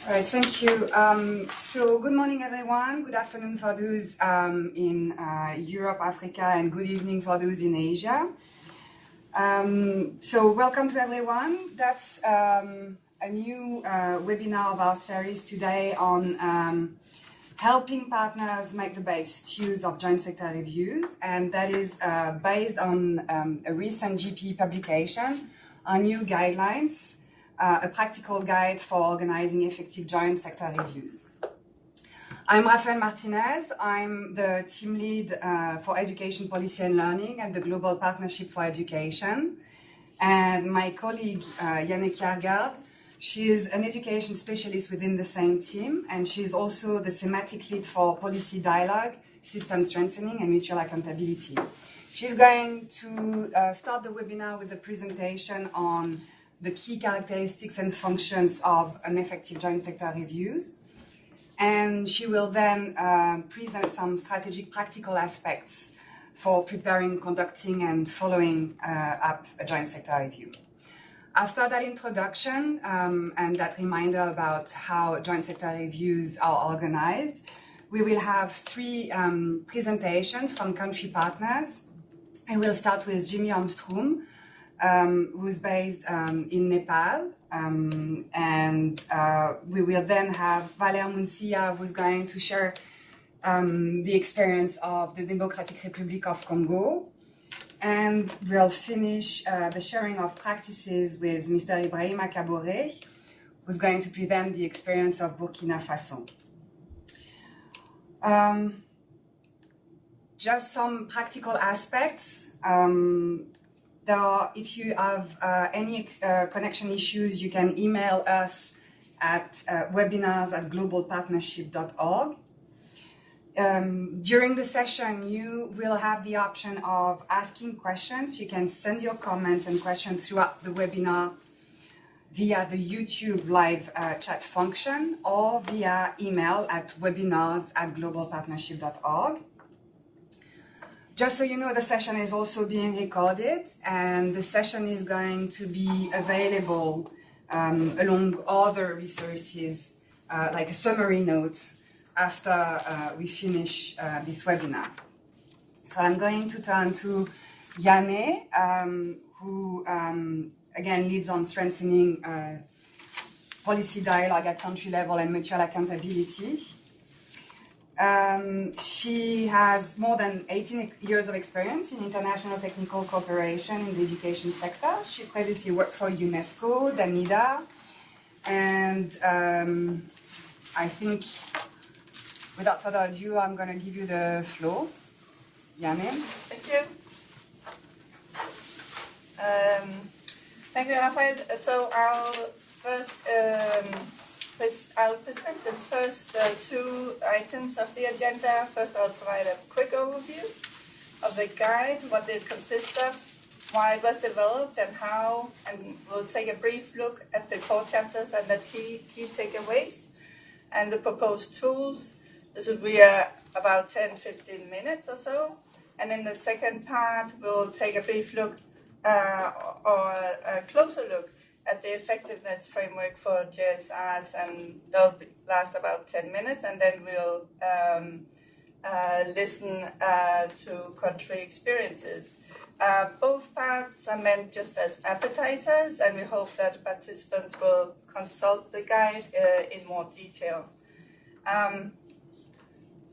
All right, thank you. So good morning, everyone. Good afternoon for those in Europe, Africa, and good evening for those in Asia. So welcome to everyone. That's a new webinar of our series today on helping partners make the best use of joint sector reviews. And that is based on a recent GP publication on new guidelines, a practical guide for organizing effective joint sector reviews. I'm Rafael Martinez. I'm the team lead for education policy and learning at the Global Partnership for Education. And my colleague, Janne Kjaersgaard, she is an education specialist within the same team, and she's also the thematic lead for policy dialogue, system strengthening, and mutual accountability. She's going to start the webinar with a presentation on the key characteristics and functions of an effective joint sector reviews. And she will then present some strategic practical aspects for preparing, conducting, and following up a joint sector review. After that introduction and that reminder about how joint sector reviews are organized, we will have three presentations from country partners. And we'll start with Jimmy Armstrong, who's based in Nepal. And we will then have Valer Muncia, who's going to share the experience of the Democratic Republic of Congo. And we'll finish the sharing of practices with Mr. Ibrahim Akabore, who's going to present the experience of Burkina Faso. Just some practical aspects. If you have any connection issues, you can email us at webinars@globalpartnership.org. During the session, you will have the option of asking questions. You can send your comments and questions throughout the webinar via the YouTube live chat function or via email at webinars@globalpartnership.org. Just so you know, the session is also being recorded, and the session is going to be available along other resources, like a summary note, after we finish this webinar. So I'm going to turn to Janne, who again leads on strengthening policy dialogue at country level and mutual accountability. She has more than 18 years of experience in international technical cooperation in the education sector. She previously worked for UNESCO, DANIDA, and I think, without further ado, I'm going to give you the floor. Janne. Thank you. Thank you, Rafael. So I'll present the first two items of the agenda. First, I'll provide a quick overview of the guide, what it consists of, why it was developed, and how, and we'll take a brief look at the core chapters and the key takeaways and the proposed tools. This will be about 10-15 minutes or so. And in the second part, we'll take a brief look or a closer look at the effectiveness framework for JSRs, and that'll last about 10 minutes, and then we'll listen to country experiences. Both parts are meant just as appetizers, and we hope that participants will consult the guide in more detail.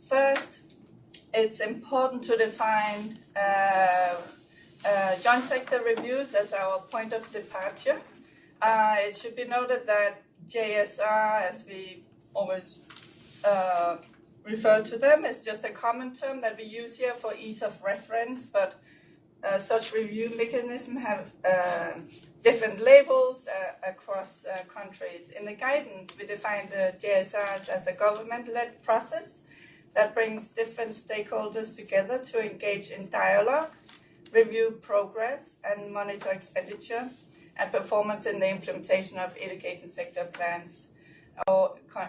First, it's important to define joint sector reviews as our point of departure. It should be noted that JSR, as we always refer to them, is just a common term that we use here for ease of reference, but such review mechanisms have different labels across countries. In the guidance, we define the JSRs as a government-led process that brings different stakeholders together to engage in dialogue, review progress, and monitor expenditure and performance in the implementation of education sector plans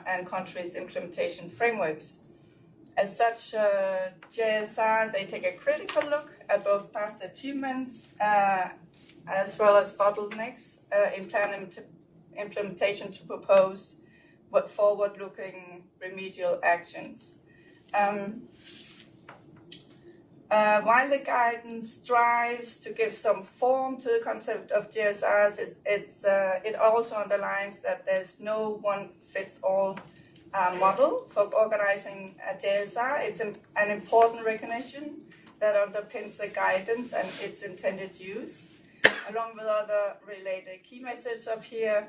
and countries' implementation frameworks. As such, JSR, they take a critical look at both past achievements as well as bottlenecks in plan implementation to propose forward-looking remedial actions. While the guidance strives to give some form to the concept of GSRs, it also underlines that there's no one-fits-all model for organizing a GSR. It's an important recognition that underpins the guidance and its intended use, along with other related key messages up here,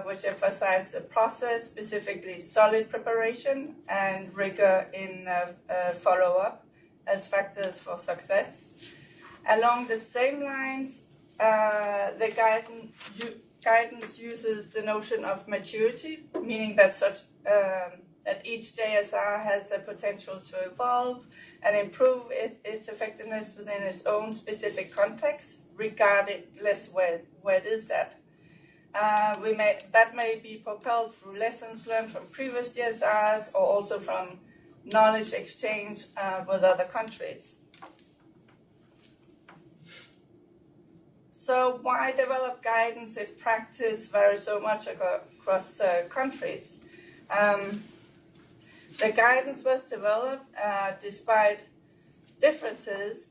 which emphasize the process, specifically solid preparation and rigor in follow-up as factors for success. Along the same lines, the guidance uses the notion of maturity, meaning that that each JSR has the potential to evolve and improve its effectiveness within its own specific context, regardless where it is at. That may be propelled through lessons learned from previous GSRs or also from knowledge exchange with other countries. So why develop guidance if practice varies so much across countries? The guidance was developed despite differences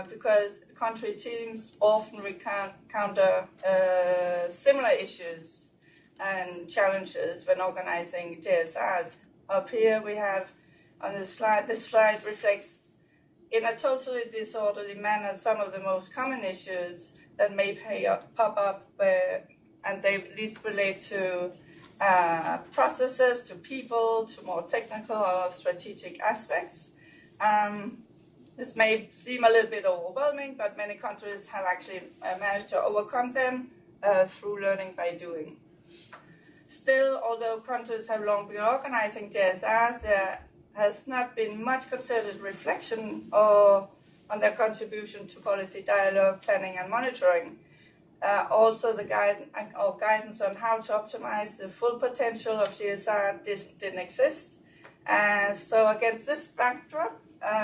because country teams often encounter similar issues and challenges when organizing JSRs. Up here we have on this slide reflects in a totally disorderly manner some of the most common issues that may pop up and they at least relate to processes, to people, to more technical or strategic aspects. This may seem a little bit overwhelming, but many countries have actually managed to overcome them through learning by doing. Still, although countries have long been organizing JSRs, there has not been much concerted reflection on their contribution to policy dialogue, planning and monitoring. Also, the guidance on how to optimize the full potential of GSR didn't exist. So against this backdrop,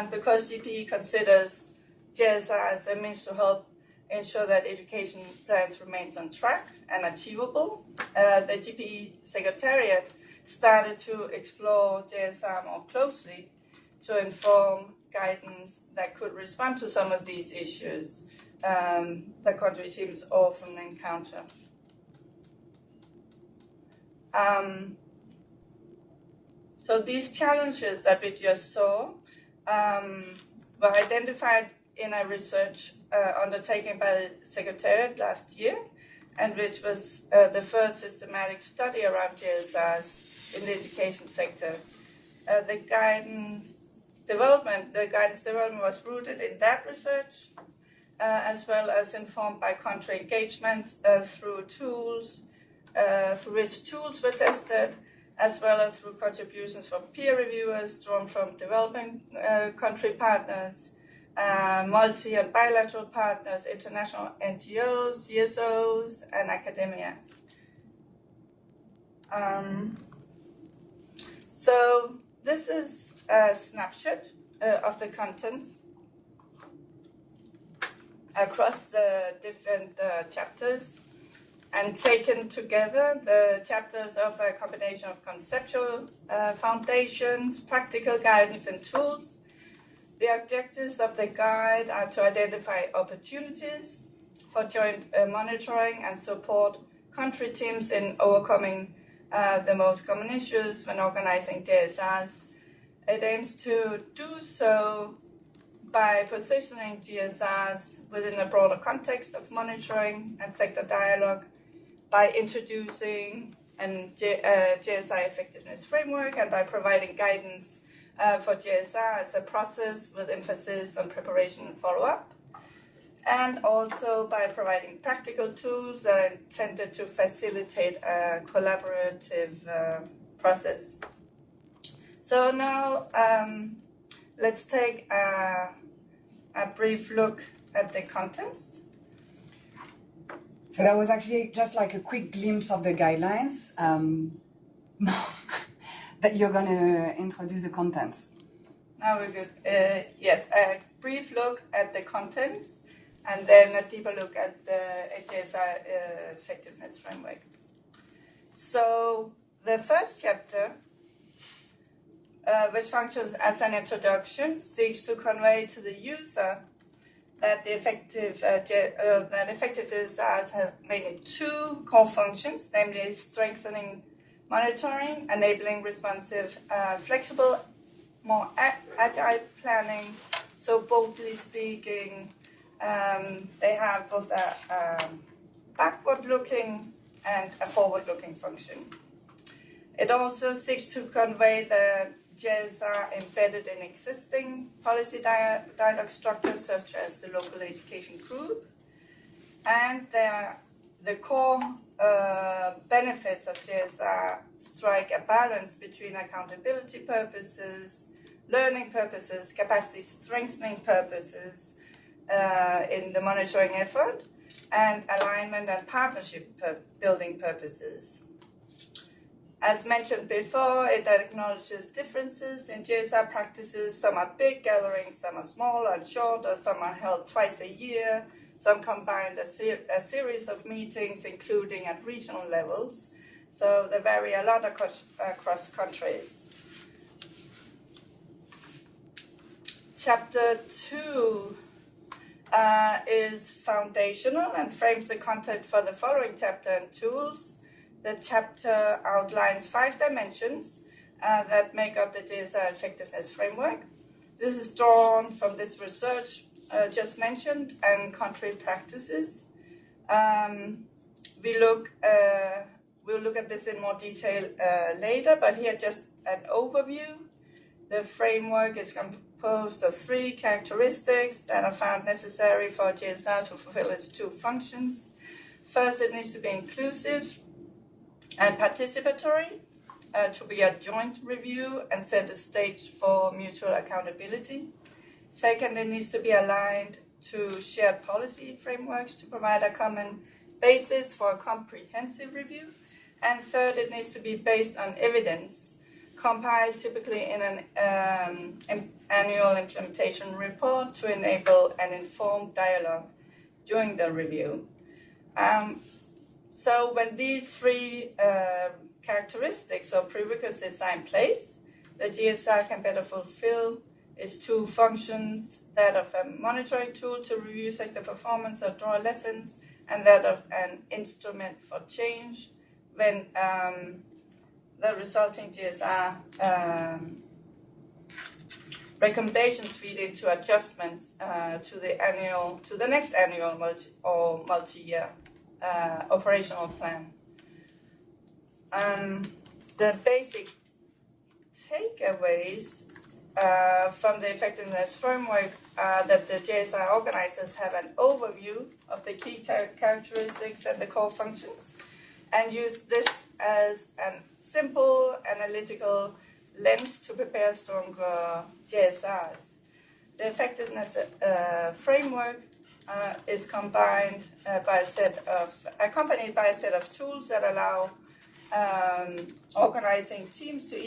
because GPE considers GSR as a means to help ensure that education plans remains on track and achievable, the GPE Secretariat started to explore GSR more closely to inform guidance that could respond to some of these issues that country teams often encounter. So these challenges that we just saw were identified in a research undertaken by the Secretariat last year, and which was the first systematic study around GSRs in the education sector. The guidance development was rooted in that research, as well as informed by country engagement through which tools were tested, as well as through contributions from peer reviewers drawn from developing country partners, multi and bilateral partners, international NGOs, CSOs, and academia. So this is a snapshot of the contents across the different chapters, and taken together, the chapters offer a combination of conceptual foundations, practical guidance, and tools. The objectives of the guide are to identify opportunities for joint monitoring and support country teams in overcoming the most common issues when organizing JSRs. It aims to do so by positioning GSRs within a broader context of monitoring and sector dialogue, by introducing a GSR effectiveness framework, and by providing guidance for GSR as a process with emphasis on preparation and follow-up, and also by providing practical tools that are intended to facilitate a collaborative process. So now let's take a brief look at the contents. So that was actually just like a quick glimpse of the guidelines. That you're going to introduce the contents. Now we're good. Yes, a brief look at the contents, and then a deeper look at the GSR effectiveness framework. So the first chapter, which functions as an introduction, seeks to convey to the user that effective GSRs have mainly two core functions, namely strengthening monitoring, enabling responsive, flexible, more agile planning. So boldly speaking, they have both a backward-looking and a forward-looking function. It also seeks to convey the GSR embedded in existing policy dialogue structures, such as the local education group, and the core benefits of GSR strike a balance between accountability purposes, learning purposes, capacity strengthening purposes in the monitoring effort, and alignment and partnership building purposes. As mentioned before, it acknowledges differences in GSR practices. Some are big gatherings, some are small and short, or some are held twice a year. Some combine a series of meetings, including at regional levels. So they vary a lot across countries. Chapter 2 is foundational and frames the content for the following chapter and tools. The chapter outlines 5 dimensions that make up the GSR effectiveness framework. This is drawn from this research just mentioned and country practices. We'll look at this in more detail later, but here just an overview. The framework is composed of 3 characteristics that are found necessary for GSR to fulfill its 2 functions. First, it needs to be inclusive and participatory, to be a joint review and set a stage for mutual accountability. Second, it needs to be aligned to shared policy frameworks to provide a common basis for a comprehensive review. And third, it needs to be based on evidence, compiled typically in an annual implementation report to enable an informed dialogue during the review. So when these 3 characteristics or prerequisites are in place, the GSR can better fulfill its 2 functions, that of a monitoring tool to review sector performance or draw lessons, and that of an instrument for change when the resulting GSR recommendations feed into adjustments to the next annual multi-year operational plan. The basic takeaways from the effectiveness framework are that the GSR organizers have an overview of the key characteristics and the core functions, and use this as a simple analytical lens to prepare stronger GSRs. The effectiveness framework is accompanied by a set of tools that allow organizing teams to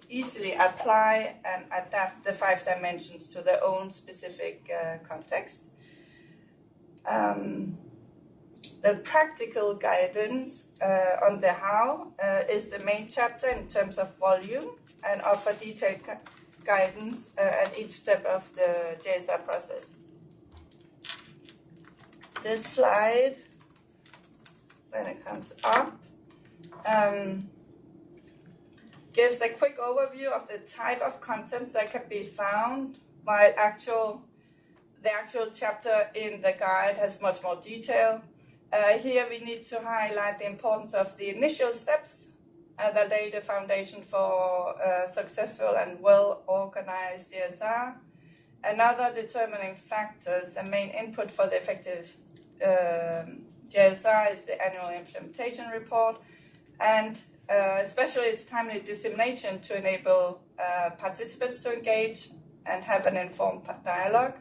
easily apply and adapt the 5 dimensions to their own specific context. The practical guidance on the how is the main chapter in terms of volume, and offer detailed guidance at each step of the GSR process. This slide, when it comes up, gives a quick overview of the type of contents that can be found, while the actual chapter in the guide has much more detail. Here we need to highlight the importance of the initial steps that lay the foundation for successful and well-organized GSR. Another determining factors and main input for the effective GSR is the annual implementation report, and especially its timely dissemination to enable participants to engage and have an informed dialogue.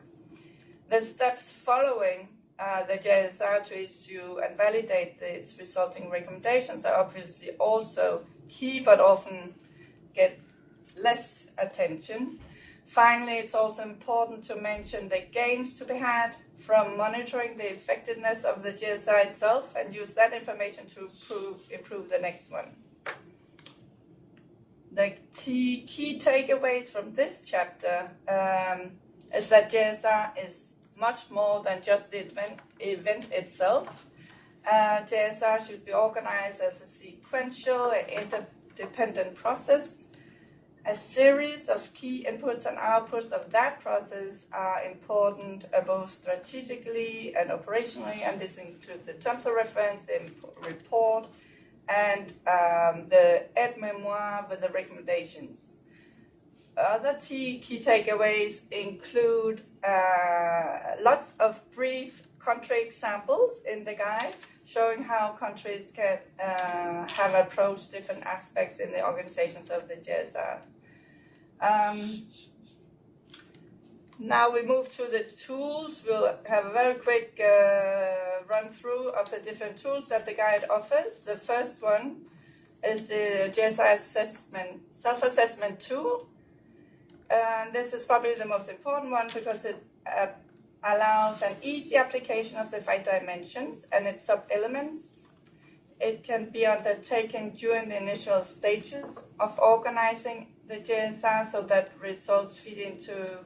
The steps following the GSR to issue and validate its resulting recommendations are obviously also key, but often get less attention. Finally, it's also important to mention the gains to be had from monitoring the effectiveness of the GSR itself, and use that information to improve the next one. key takeaways from this chapter is that JSR is much more than just the event itself. JSR should be organized as a sequential and interdependent process. A series of key inputs and outputs of that process are important both strategically and operationally, and this includes the terms of reference, the report, and the aide-memoire with the recommendations. Other key takeaways include lots of brief country examples in the guide, showing how countries can have approached different aspects in the organizations of the JSR. Now we move to the tools. We'll have a very quick run through of the different tools that the guide offers. The first one is the JSR self-assessment tool. This is probably the most important one because it allows an easy application of the 5 dimensions and its sub-elements. It can be undertaken during the initial stages of organizing the JSR so that results feed into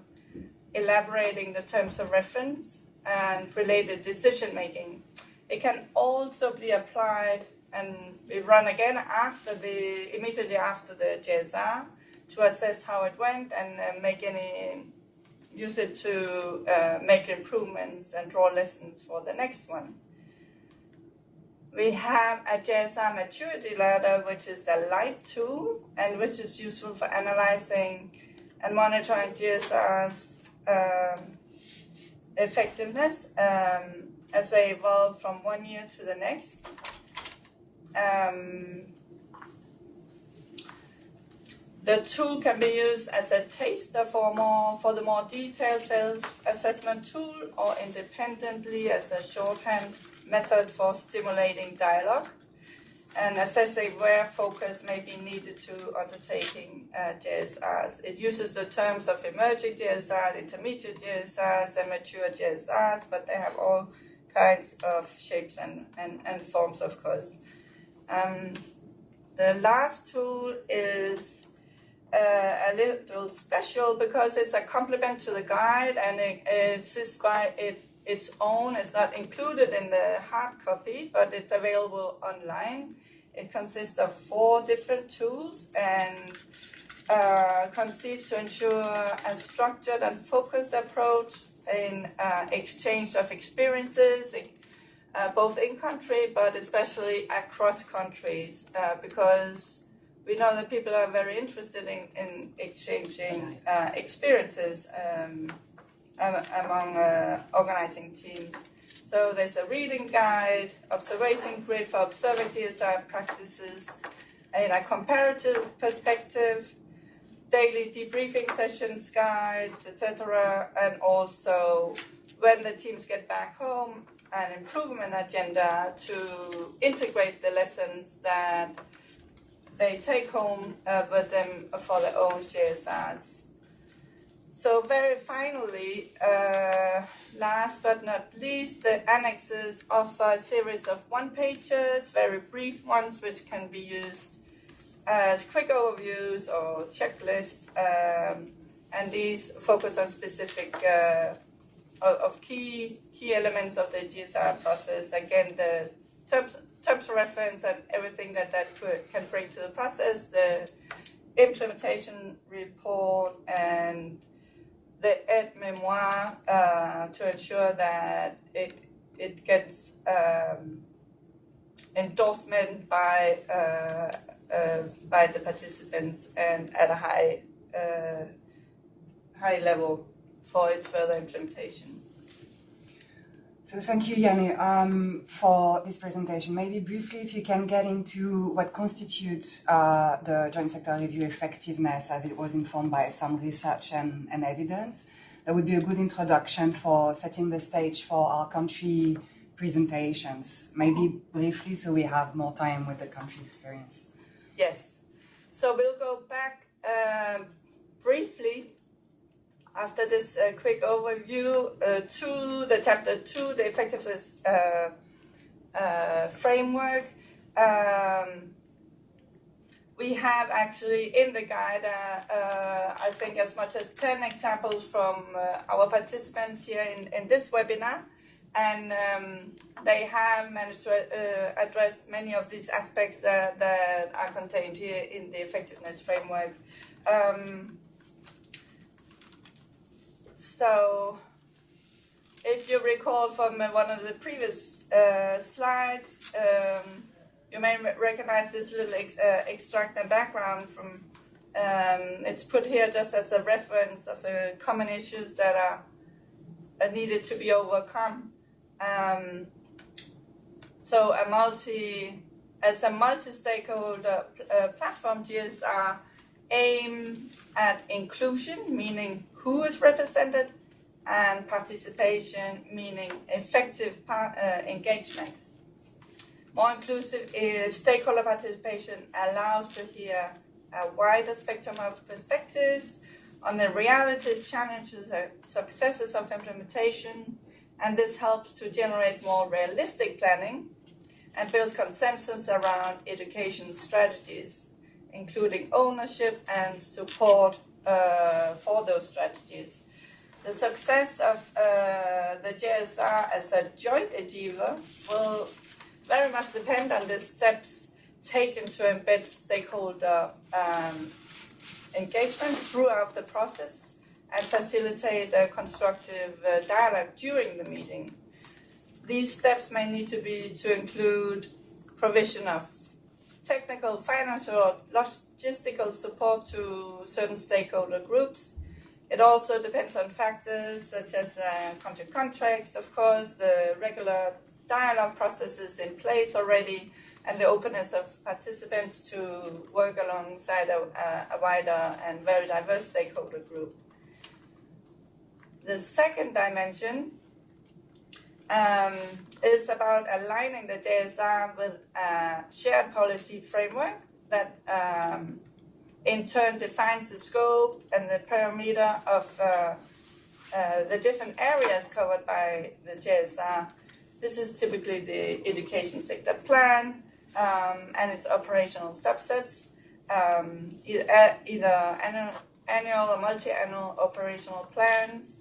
elaborating the terms of reference and related decision-making. It can also be applied and be run again immediately after the JSR to assess how it went and use it to make improvements and draw lessons for the next one. We have a JSR maturity ladder, which is a light tool and which is useful for analyzing and monitoring JSR's effectiveness as they evolve from one year to the next. The tool can be used as a taster for the more detailed self-assessment tool or independently as a shorthand method for stimulating dialogue and assessing where focus may be needed to undertaking JSRs. It uses the terms of emerging JSRs, intermediate JSRs, and mature JSRs, but they have all kinds of shapes and forms, of course. The last tool is a little special because it's a complement to the guide and it exists by its own. It's not included in the hard copy, but it's available online. It consists of 4 different tools and conceived to ensure a structured and focused approach in exchange of experiences, both in country but especially across countries, because we know that people are very interested in exchanging experiences among organizing teams. So there's a reading guide, observation grid for observing DSR practices in a comparative perspective, daily debriefing sessions guides, etc. And also when the teams get back home, an improvement agenda to integrate the lessons that they take home with them for their own JSRs. So very finally, last but not least, the annexes offer a series of one-pagers, very brief ones, which can be used as quick overviews or checklists, and these focus on specific of key elements of the GSR process. Again, the terms of reference and everything that can bring to the process, the implementation report, and the aide-memoire to ensure that it gets endorsement by the participants and at a high level for its further implementation. So thank you, Janne, for this presentation. Maybe briefly, if you can get into what constitutes the joint sector review effectiveness as it was informed by some research and evidence, that would be a good introduction for setting the stage for our country presentations. Maybe briefly, so we have more time with the country experience. Yes. So we'll go back briefly after this quick overview to the chapter 2, the effectiveness we have actually in the guide, I think as much as 10 examples from our participants here in this webinar. And they have managed to address many of these aspects that are contained here in the effectiveness framework. So, if you recall from one of the previous slides, you may recognize this little extract and background from, it's put here just as a reference of the common issues that are needed to be overcome. So as a multi-stakeholder platform, GSR aim at inclusion, meaning who is represented, and participation, meaning effective engagement. More inclusive is stakeholder participation allows to hear a wider spectrum of perspectives on the realities, challenges, and successes of implementation, and this helps to generate more realistic planning and build consensus around education strategies, including ownership and support for those strategies. The success of the JSR as a joint achiever will very much depend on the steps taken to embed stakeholder engagement throughout the process and facilitate a constructive dialogue during the meeting. These steps may need to include provision of technical, financial, or logistical support to certain stakeholder groups. It also depends on factors such as country contracts, of course, the regular dialogue processes in place already, and the openness of participants to work alongside a wider and very diverse stakeholder group. The second dimension is about aligning the JSR with a shared policy framework that in turn defines the scope and the parameter of the different areas covered by the JSR. This is typically the education sector plan and its operational subsets, either annual or multi-annual operational plans.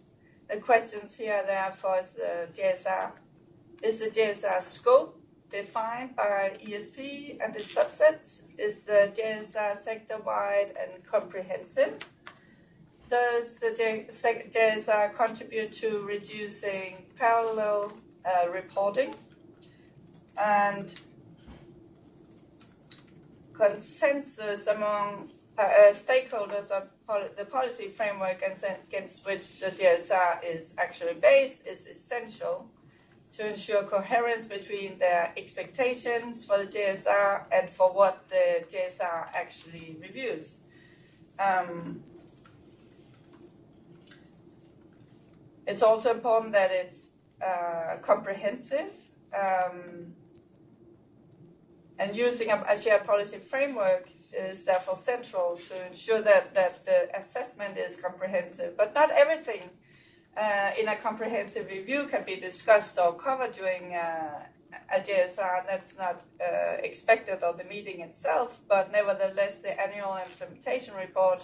The questions here, therefore, is the JSR. Is the JSR scope defined by ESP and its subsets? Is the JSR sector-wide and comprehensive? Does the JSR contribute to reducing parallel reporting? And consensus among stakeholders of the policy framework against which the JSR is actually based is essential to ensure coherence between their expectations for the JSR and for what the JSR actually reviews. It's also important that it's comprehensive, and using a shared policy framework is therefore central to ensure that the assessment is comprehensive. But not everything in a comprehensive review can be discussed or covered during a JSR. That's not expected of the meeting itself, but nevertheless the annual implementation report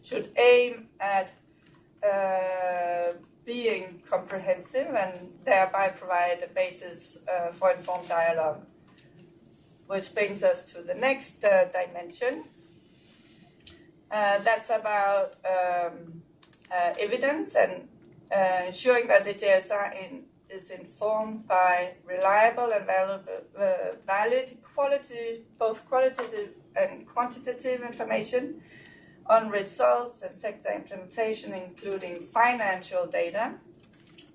should aim at being comprehensive and thereby provide a basis for informed dialogue. Which brings us to the next dimension. That's about evidence and ensuring that the JSR is informed by reliable and valid both qualitative and quantitative information on results and sector implementation, including financial data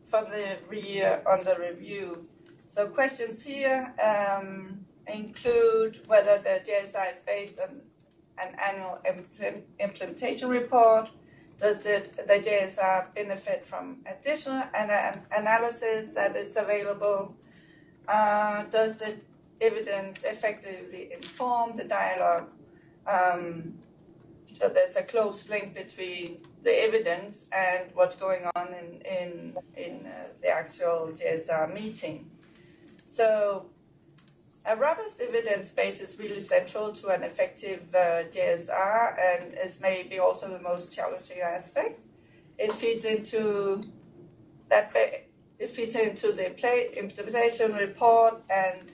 from the year under review. So questions here include whether the JSR is based on an annual implementation report. Does the JSR benefit from additional analysis that is available? Does the evidence effectively inform the dialogue? So there's a close link between the evidence and what's going on in the actual JSR meeting. So A robust evidence base is really central to an effective GSR and is maybe also the most challenging aspect. It feeds into the implementation report and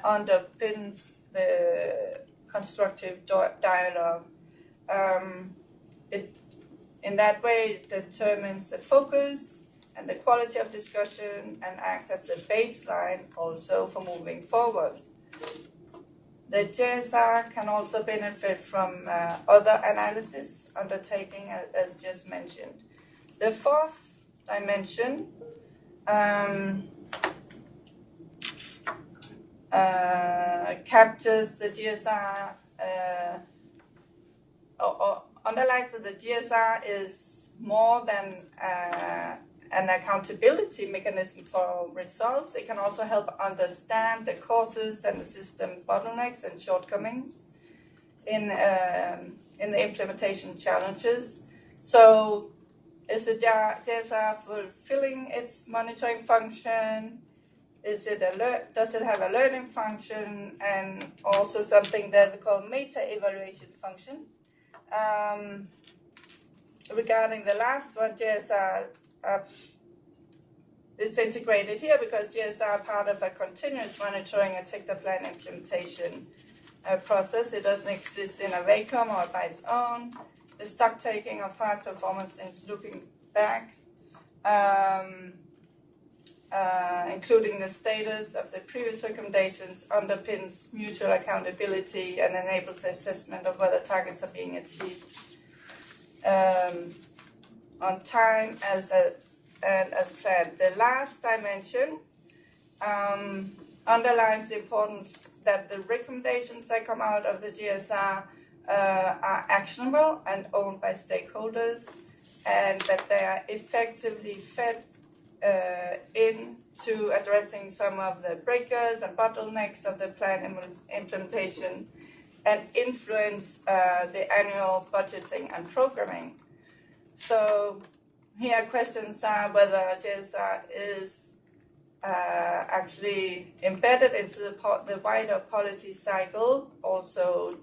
underpins the constructive dialogue. In that way, it determines the focus and the quality of discussion and acts as a baseline also for moving forward. The JSR can also benefit from other analysis undertaking, as just mentioned. The fourth dimension captures the GSR or underlines that the GSR is more than an accountability mechanism for results. It can also help understand the causes and the system bottlenecks and shortcomings in the implementation challenges. So is the GSR fulfilling its monitoring function? Does it have a learning function, and also something that we call meta-evaluation function? Regarding the last one, GSR, it's integrated here because GSR are part of a continuous monitoring and sector plan implementation process. It doesn't exist in a vacuum or by its own. The stock taking of past performance is looking back, including the status of the previous recommendations, underpins mutual accountability and enables assessment of whether targets are being achieved on time and as planned. The last dimension underlines the importance that the recommendations that come out of the GSR are actionable and owned by stakeholders, and that they are effectively fed into addressing some of the breakers and bottlenecks of the plan implementation and influence the annual budgeting and programming. So here questions are whether GSR is actually embedded into the wider policy cycle, also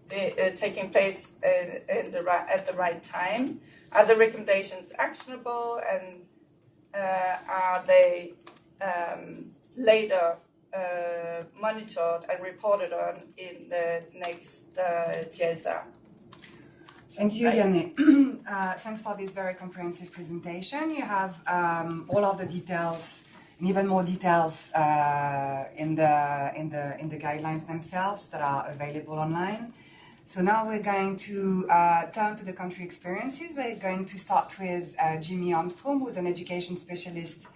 taking place at the right time. Are the recommendations actionable, and are they later monitored and reported on in the next GSR? Thank you, Janne. Thanks for this very comprehensive presentation. You have all of the details, and even more details in the guidelines themselves that are available online. So now we're going to turn to the country experiences. We're going to start with Jimmy Armstrong, who's an education specialist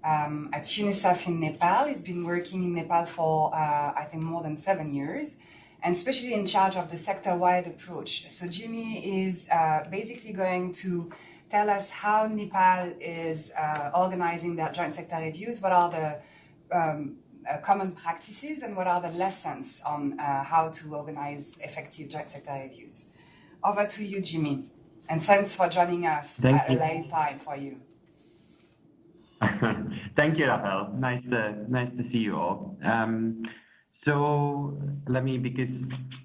at UNICEF in Nepal. He's been working in Nepal for, I think, more than 7 years, and especially in charge of the sector-wide approach. So Jimmy is basically going to tell us how Nepal is organizing their joint sector reviews, what are the common practices, and what are the lessons on how to organize effective joint sector reviews. Over to you, Jimmy, and thanks for joining us at a late time for you. Thank you, Raphael. Nice to see you all. So let me, because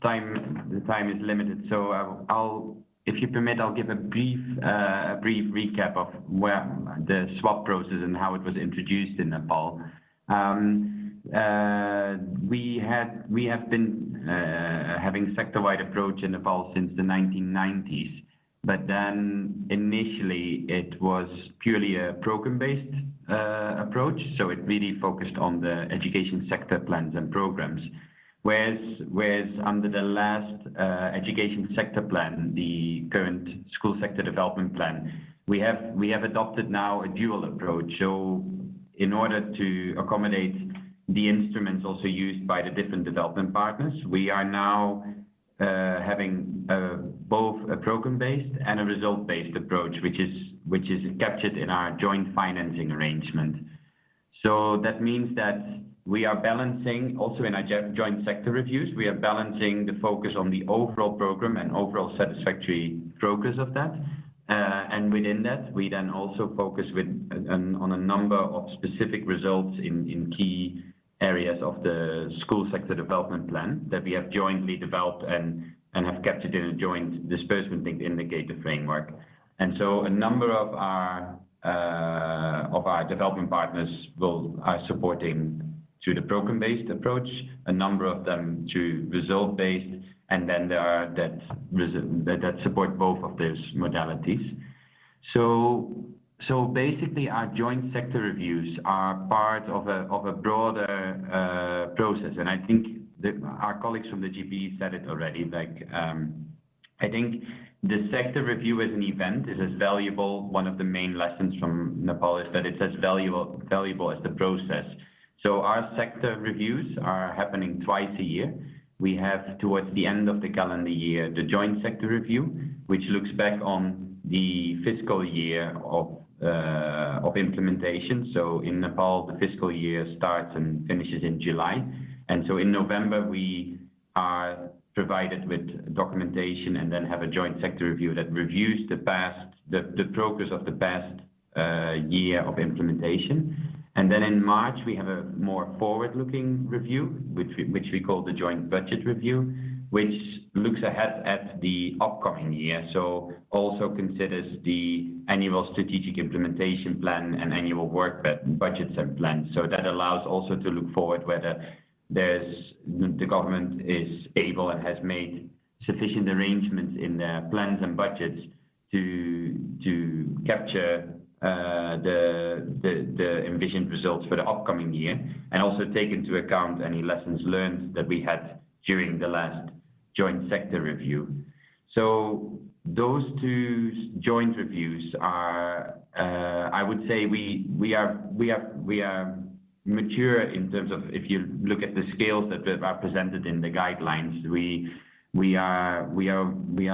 the time is limited, so I'll, if you permit, I'll give a brief recap of where the swap process and how it was introduced in Nepal. We have been having sector-wide approach in Nepal since the 1990s, but then initially it was purely a program-based approach, so it really focused on the education sector plans and programs. Whereas under the last education sector plan, the current school sector development plan, we have adopted now a dual approach. So in order to accommodate the instruments also used by the different development partners, we are now having both a program-based and a result-based approach, which is captured in our joint financing arrangement. So that means that we are balancing, also in our joint sector reviews, we are balancing the focus on the overall program and overall satisfactory progress of that, And within that, we then also focus on a number of specific results in key areas of the school sector development plan that we have jointly developed and have captured in a joint disbursement linked indicator framework. And so a number of our development partners are supporting through the program-based approach, a number of them through result-based, and then there are that support both of those modalities. So basically, our joint sector reviews are part of a broader process, and I think our colleagues from the GP said it already. I think the sector review as an event is as valuable. One of the main lessons from Nepal is that it's as valuable as the process. So our sector reviews are happening twice a year. We have, towards the end of the calendar year, the joint sector review, which looks back on the fiscal year of implementation. So in Nepal, the fiscal year starts and finishes in July. And so in November, we are provided with documentation and then have a joint sector review that reviews the progress of the past year of implementation. And then in March, we have a more forward-looking review, which we call the joint budget review, which looks ahead at the upcoming year. So also considers the annual strategic implementation plan and annual work budgets and plans. So that allows also to look forward whether the government is able and has made sufficient arrangements in their plans and budgets to capture the envisioned results for the upcoming year, and also take into account any lessons learned that we had during the last joint sector review. So those two joint reviews are, I would say, we are mature in terms of, if you look at the scales that are presented in the guidelines, we are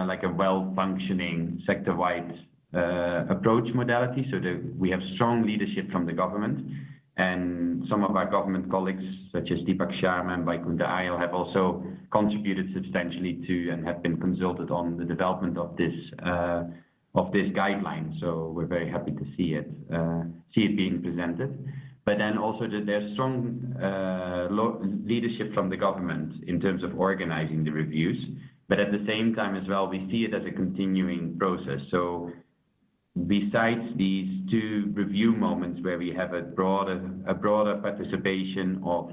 like a well-functioning sector-wide approach modality, so that we have strong leadership from the government, and some of our government colleagues, such as Deepak Sharma and Vaikunta Ayal, have also contributed substantially to and have been consulted on the development of this guideline. So we're very happy to see it being presented. But then also that there's strong leadership from the government in terms of organizing the reviews. But at the same time as well, we see it as a continuing process. So besides these two review moments where we have a broader participation of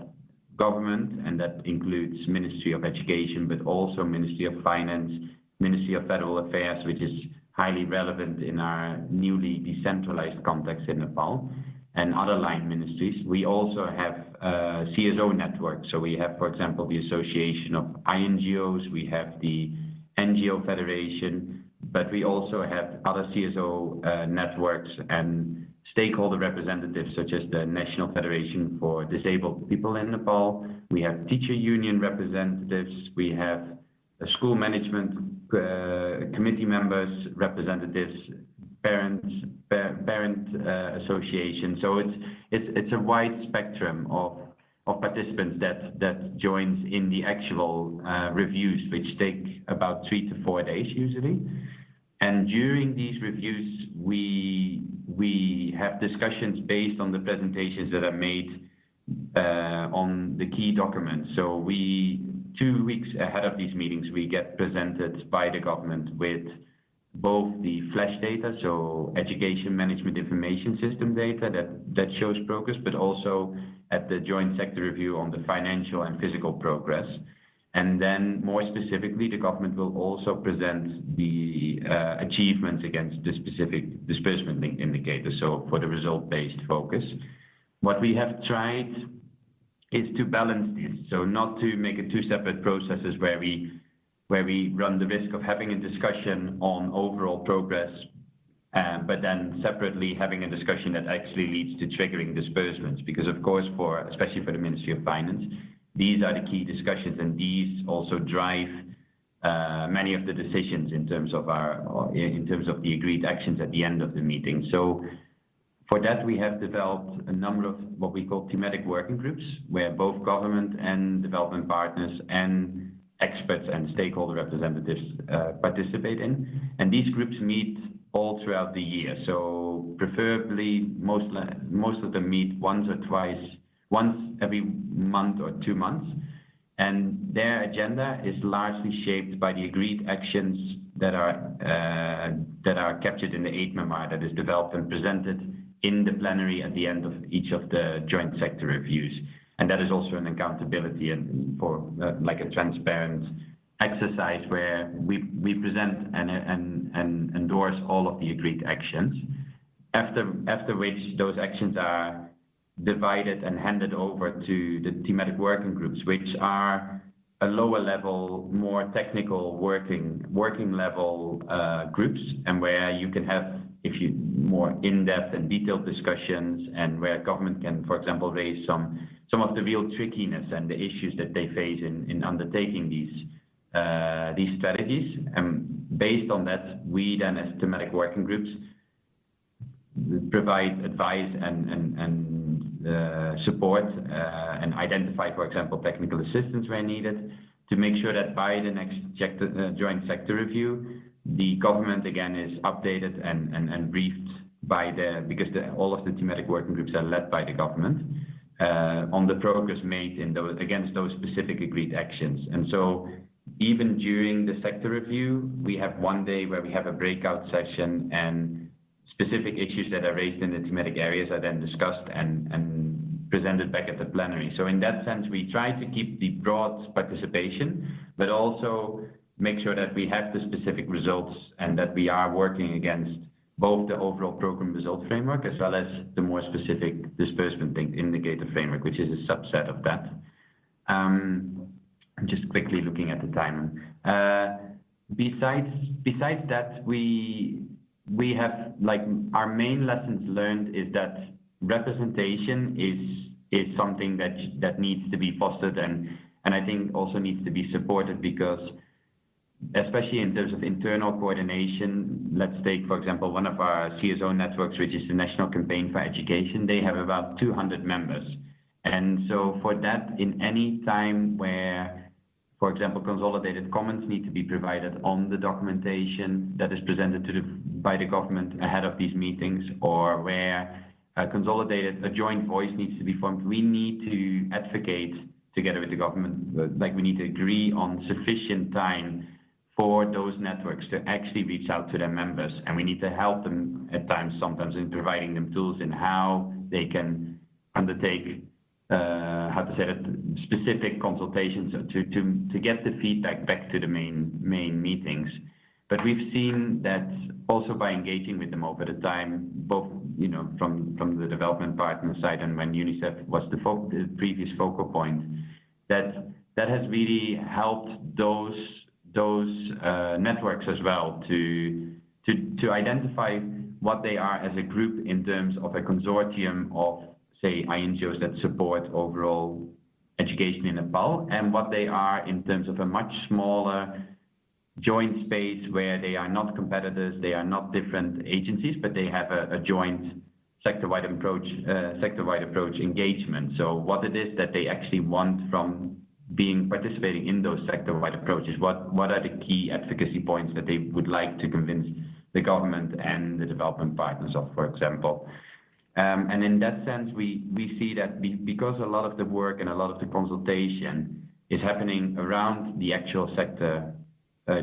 government, and that includes Ministry of Education, but also Ministry of Finance, Ministry of Federal Affairs, which is highly relevant in our newly decentralized context in Nepal, and other line ministries. We also have CSO networks. So we have, for example, the Association of INGOs, we have the NGO Federation, but we also have other CSO networks and stakeholder representatives, such as the National Federation for Disabled People in Nepal. We have teacher union representatives. We have school management committee members, representatives, parent association. So it's a wide spectrum of participants that joins in the actual reviews, which take about 3 to 4 days usually. And during these reviews, we have discussions based on the presentations that are made on the key documents. So 2 weeks ahead of these meetings, we get presented by the government with both the flash data, so education management information system data that shows progress, but also at the joint sector review on the financial and physical progress. And then more specifically, the government will also present the achievements against the specific disbursement linked indicators, so for the result-based focus. What we have tried is to balance this, so not to make it two separate processes where we run the risk of having a discussion on overall progress, but then separately having a discussion that actually leads to triggering disbursements. Because of course, especially for the Ministry of Finance, these are the key discussions, and these also drive many of the decisions in terms of the agreed actions at the end of the meeting. So for that, we have developed a number of what we call thematic working groups, where both government and development partners and experts and stakeholder representatives participate in. And these groups meet all throughout the year. So preferably, most of them meet once every month or 2 months. And their agenda is largely shaped by the agreed actions that are captured in the AID-memoir that is developed and presented in the plenary at the end of each of the joint sector reviews. And that is also an accountability and for like a transparent exercise where we present and endorse all of the agreed actions, after which those actions are divided and handed over to the thematic working groups, which are a lower level, more technical working level groups, and where you can have more in-depth and detailed discussions, and where government can, for example, raise some of the real trickiness and the issues that they face in undertaking these strategies. And based on that, we then, as thematic working groups, provide advice and support and identify, for example, technical assistance where needed, to make sure that by the next joint sector review, the government again is updated and briefed because all of the thematic working groups are led by the government on the progress made against those specific agreed actions. And so even during the sector review, we have one day where we have a breakout session, and specific issues that are raised in the thematic areas are then discussed and presented back at the plenary. So in that sense, we try to keep the broad participation, but also make sure that we have the specific results and that we are working against both the overall program result framework as well as the more specific disbursement indicator framework, which is a subset of that. I'm just quickly looking at the time. Besides that, we have, like, our main lessons learned is that representation is something that needs to be fostered and I think also needs to be supported, because especially in terms of internal coordination, let's take, for example, one of our CSO networks, which is the National Campaign for Education. They have about 200 members. And so for that, in any time where, for example, consolidated comments need to be provided on the documentation that is presented by the government ahead of these meetings, or where a joint voice needs to be formed, we need to advocate together with the government, like we need to agree on sufficient time for those networks to actually reach out to their members. And we need to help them at times, sometimes, in providing them tools in how they can undertake specific consultations to get the feedback back to the main meetings. But we've seen that also by engaging with them over the time, both from the development partner side and when UNICEF was the previous focal point, that has really helped those networks as well to identify what they are as a group in terms of a consortium of, say, NGOs that support overall education in Nepal, and what they are in terms of a much smaller joint space where they are not competitors, they are not different agencies, but they have a joint sector-wide approach engagement. So what it is that they actually want from participating in those sector-wide approaches, what are the key advocacy points that they would like to convince the government and the development partners of, for example. And in that sense, we see that because a lot of the work and a lot of the consultation is happening around the actual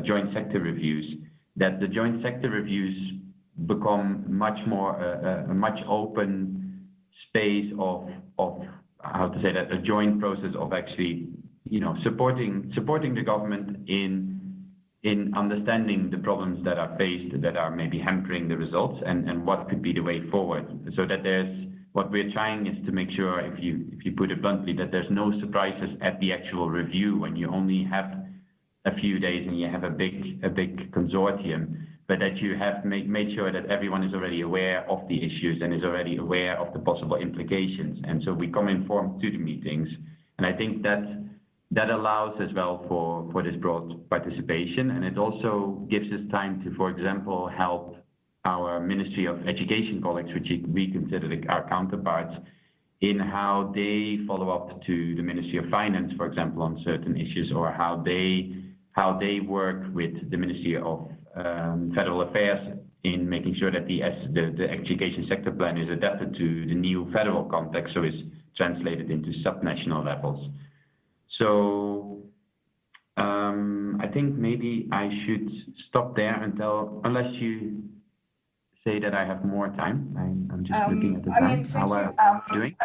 joint sector reviews, that the joint sector reviews become much more a much open space of a joint process of actually supporting the government in understanding the problems that are faced, that are maybe hampering the results, and what could be the way forward. So that what we're trying is to make sure, if you put it bluntly, that there's no surprises at the actual review when you only have a few days and you have a big consortium, but that you have made sure that everyone is already aware of the issues and is already aware of the possible implications. And so we come informed to the meetings. And I think that allows as well for this broad participation. And it also gives us time to, for example, help our Ministry of Education colleagues, which we consider our counterparts, in how they follow up to the Ministry of Finance, for example, on certain issues, or how they work with the Ministry of Federal Affairs in making sure that the education sector plan is adapted to the new federal context, so is translated into subnational levels. So I think maybe I should stop there unless you say that I have more time. I'm just looking at the time. I mean, thank you. Doing?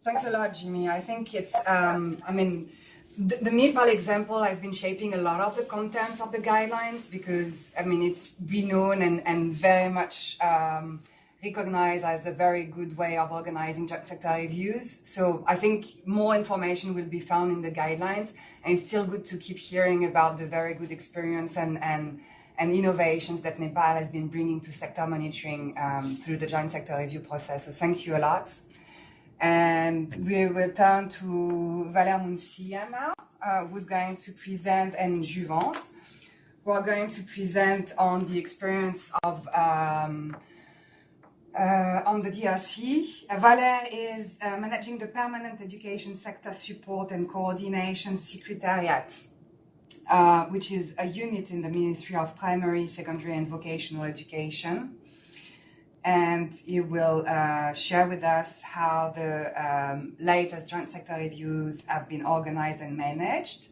Thanks a lot, Jimmy. I think it's, I mean, the Nepal example has been shaping a lot of the contents of the guidelines because, I mean, it's renowned and very much recognized as a very good way of organizing joint sector reviews. So I think more information will be found in the guidelines, and it's still good to keep hearing about the very good experience and innovations that Nepal has been bringing to sector monitoring through the joint sector review process. So thank you a lot. And we will turn to Valère Muncia now, who's going to present, and Juvence, who are going to present on the experience of on the DRC. Valère is managing the Permanent Education Sector Support and Coordination Secretariat, which is a unit in the Ministry of Primary, Secondary and Vocational Education. And he will share with us how the latest joint sector reviews have been organized and managed.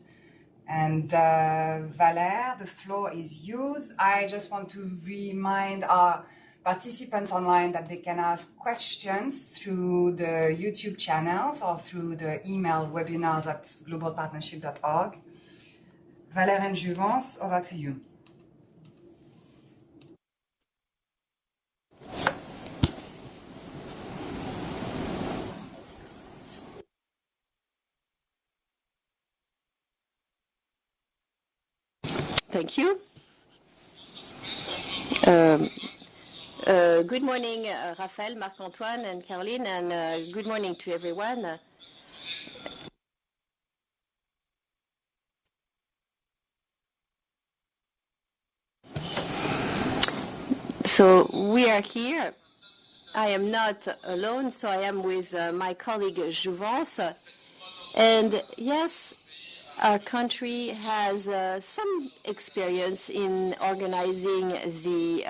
And Valère, the floor is yours. I just want to remind our participants online that they can ask questions through the YouTube channels or through the email webinars@globalpartnership.org. Valère and Juvence, over to you. Thank you. Good morning, Raphaël, Marc-Antoine, and Caroline, and good morning to everyone. So we are here. I am not alone, so I am with my colleague Juvence. And yes, our country has some experience in organizing the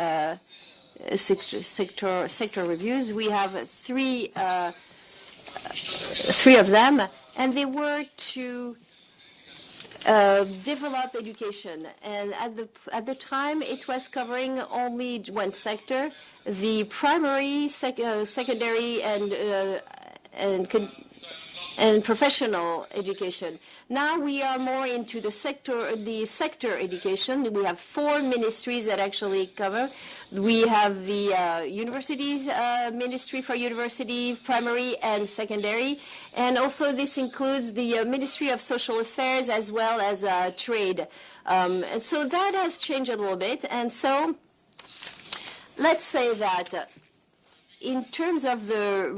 sector reviews. We have three of them, and they were to develop education. And at the time, it was covering only one sector: the primary, secondary, and professional education. Now we are more into the sector education. We have 4 ministries that actually cover. We have the universities ministry for university, primary and secondary, and also this includes the Ministry of Social Affairs as well as trade. And so that has changed a little bit. And so let's say that in terms of the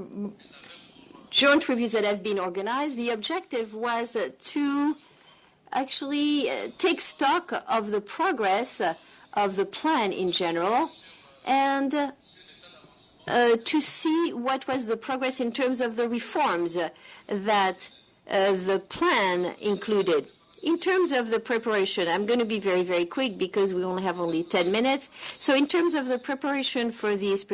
joint reviews that have been organized, the objective was to actually take stock of the progress of the plan in general and to see what was the progress in terms of the reforms that the plan included. In terms of the preparation, I'm going to be very, very quick because we only have 10 minutes. So in terms of the preparation for these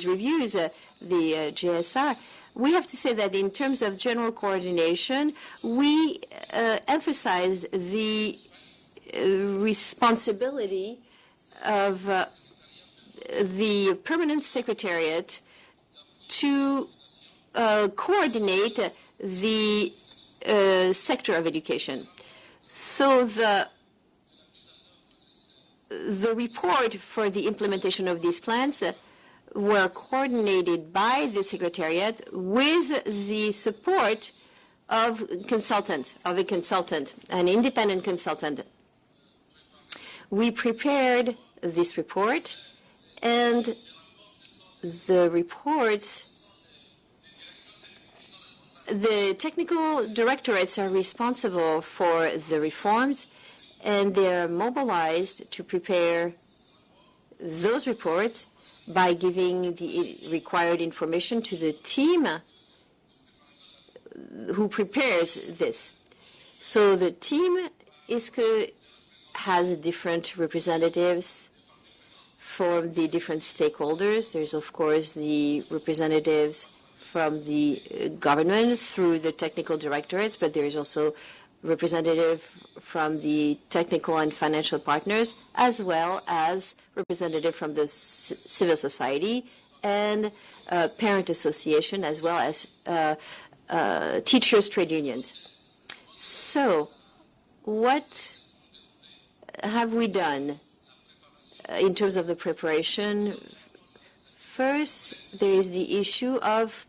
reviews, the GSR, we have to say that in terms of general coordination, we emphasize the responsibility of the permanent secretariat to coordinate the sector of education. So the report for the implementation of these plans were coordinated by the Secretariat with the support of a consultant, an independent consultant. We prepared this report, and the reports, the technical directorates are responsible for the reforms, and they're mobilized to prepare those reports by giving the required information to the team who prepares this. So the team has different representatives for the different stakeholders. There's, of course, the representatives from the government through the technical directorates, but there is also representative from the technical and financial partners, as well as representative from the civil society and parent association, as well as teachers' trade unions. So what have we done in terms of the preparation? First, there is the issue of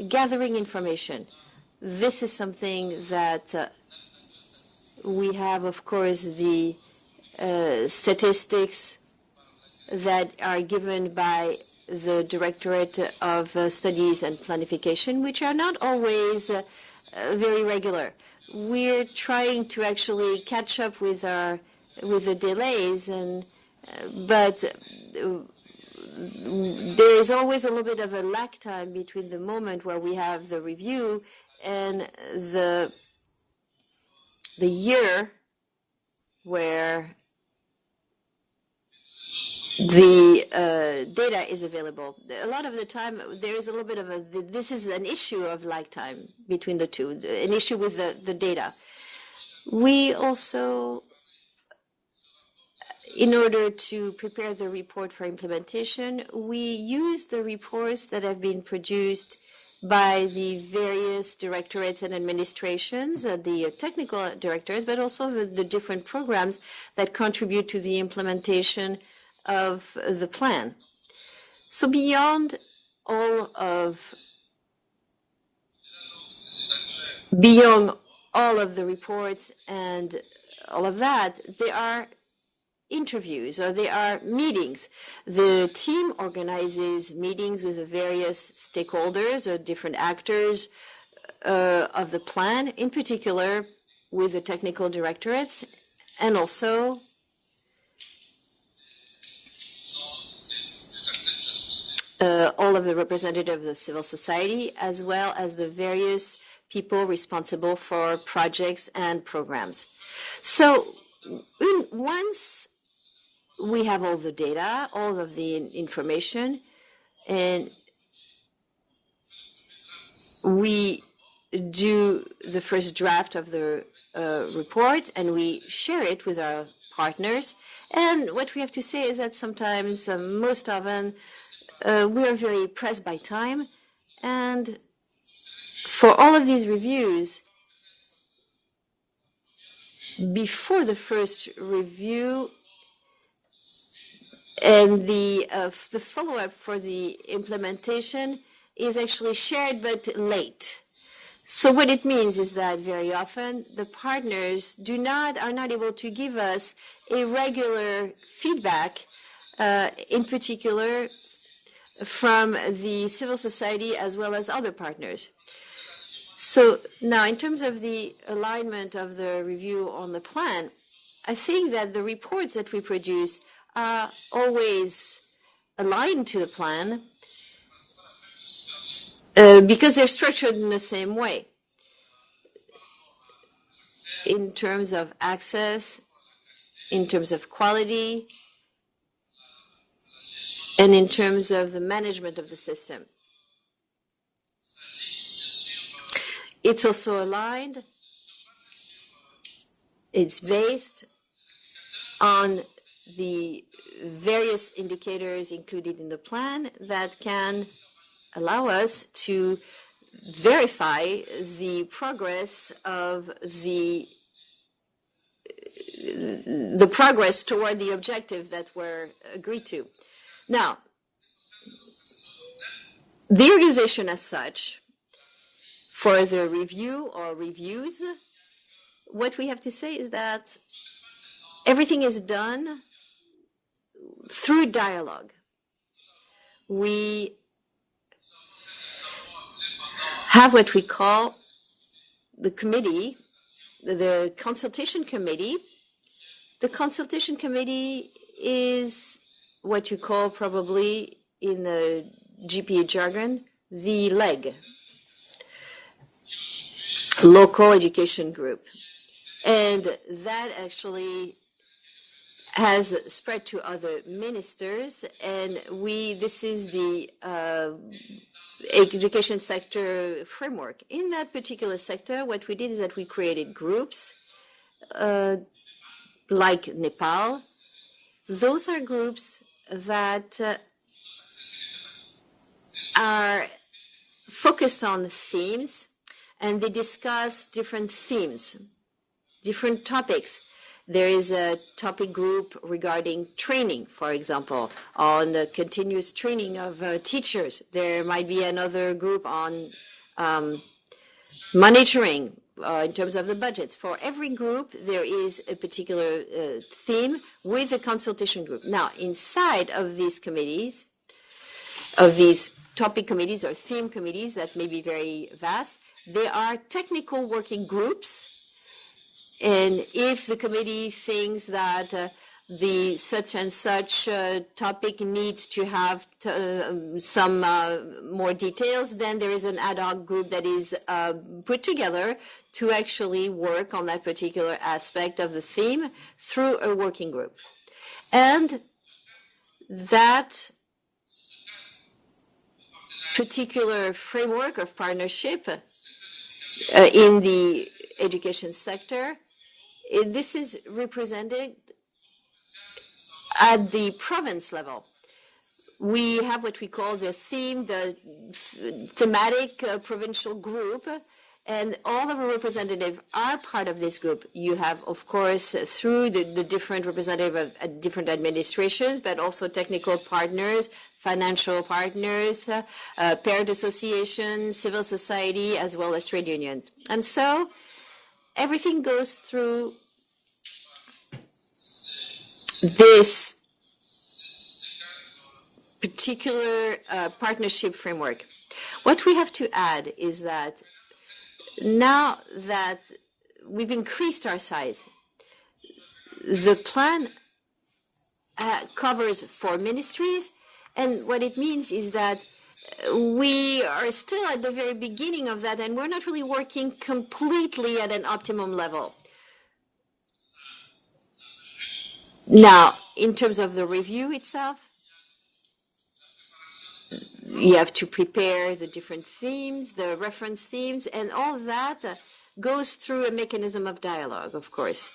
gathering information. This is something that we have, of course, the statistics that are given by the Directorate of Studies and Planification, which are not always very regular. We're trying to actually catch up with the delays, but there is always a little bit of a lag time between the moment where we have the review and the year where the data is available. A lot of the time, there is a little bit of this is an issue of lag time between the two, an issue with the data. We also, in order to prepare the report for implementation, we use the reports that have been produced by the various directorates and administrations, the technical directorates, but also the different programs that contribute to the implementation of the plan. So beyond all of the reports and all of that, there are interviews or there are meetings. The team organizes meetings with the various stakeholders or different actors of the plan, in particular with the technical directorates, and also all of the representatives of the civil society, as well as the various people responsible for projects and programs. So once we have all the data, all of the information, and we do the first draft of the report, and we share it with our partners. And what we have to say is that sometimes, most often, we are very pressed by time. And for all of these reviews, before the first review, and the follow-up for the implementation is actually shared but late. So what it means is that very often the partners are not able to give us a regular feedback, in particular from the civil society as well as other partners. So now, in terms of the alignment of the review on the plan, I think that the reports that we produce are always aligned to the plan because they're structured in the same way in terms of access, in terms of quality, and in terms of the management of the system. It's also aligned. It's based on the various indicators included in the plan that can allow us to verify the progress of the progress toward the objective that were agreed to. Now, the organization as such, for the review or reviews, what we have to say is that everything is done through dialogue. We have what we call the committee, the consultation committee. The consultation committee is what you call probably in the GPA jargon, the LEG, local education group. And that actually has spread to other ministers, and this is the education sector framework. In that particular sector, what we did is that we created groups like Nepal. Those are groups that are focused on themes, and they discuss different themes, different topics. There is a topic group regarding training, for example, on the continuous training of teachers. There might be another group on monitoring in terms of the budgets. For every group, there is a particular theme with a consultation group. Now, inside of these committees, of these topic committees or theme committees that may be very vast, there are technical working groups. And if the committee thinks that the such and such topic needs to have some more details, then there is an ad hoc group that is put together to actually work on that particular aspect of the theme through a working group. And that particular framework of partnership in the education sector, this is represented at the province level. We have what we call the thematic provincial group, and all of the representatives are part of this group. You have, of course, through the different representatives of different administrations, but also technical partners, financial partners, parent associations, civil society, as well as trade unions. And so everything goes through this particular partnership framework. What we have to add is that now that we've increased our size, the plan covers 4 ministries, and what it means is that we are still at the very beginning of that, and we're not really working completely at an optimum level. Now, in terms of the review itself, you have to prepare the different themes, the reference themes, and all that goes through a mechanism of dialogue, of course.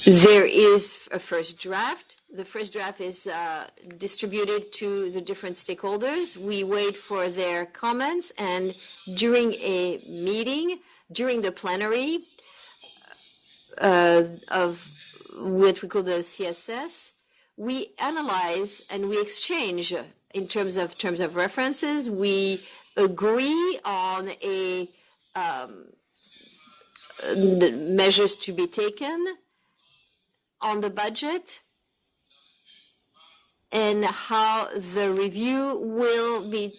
There is a first draft. The first draft is distributed to the different stakeholders. We wait for their comments, and during a meeting, during the plenary of what we call the CSS, we analyze and we exchange in terms of references. We agree on the measures to be taken on the budget and how the review will be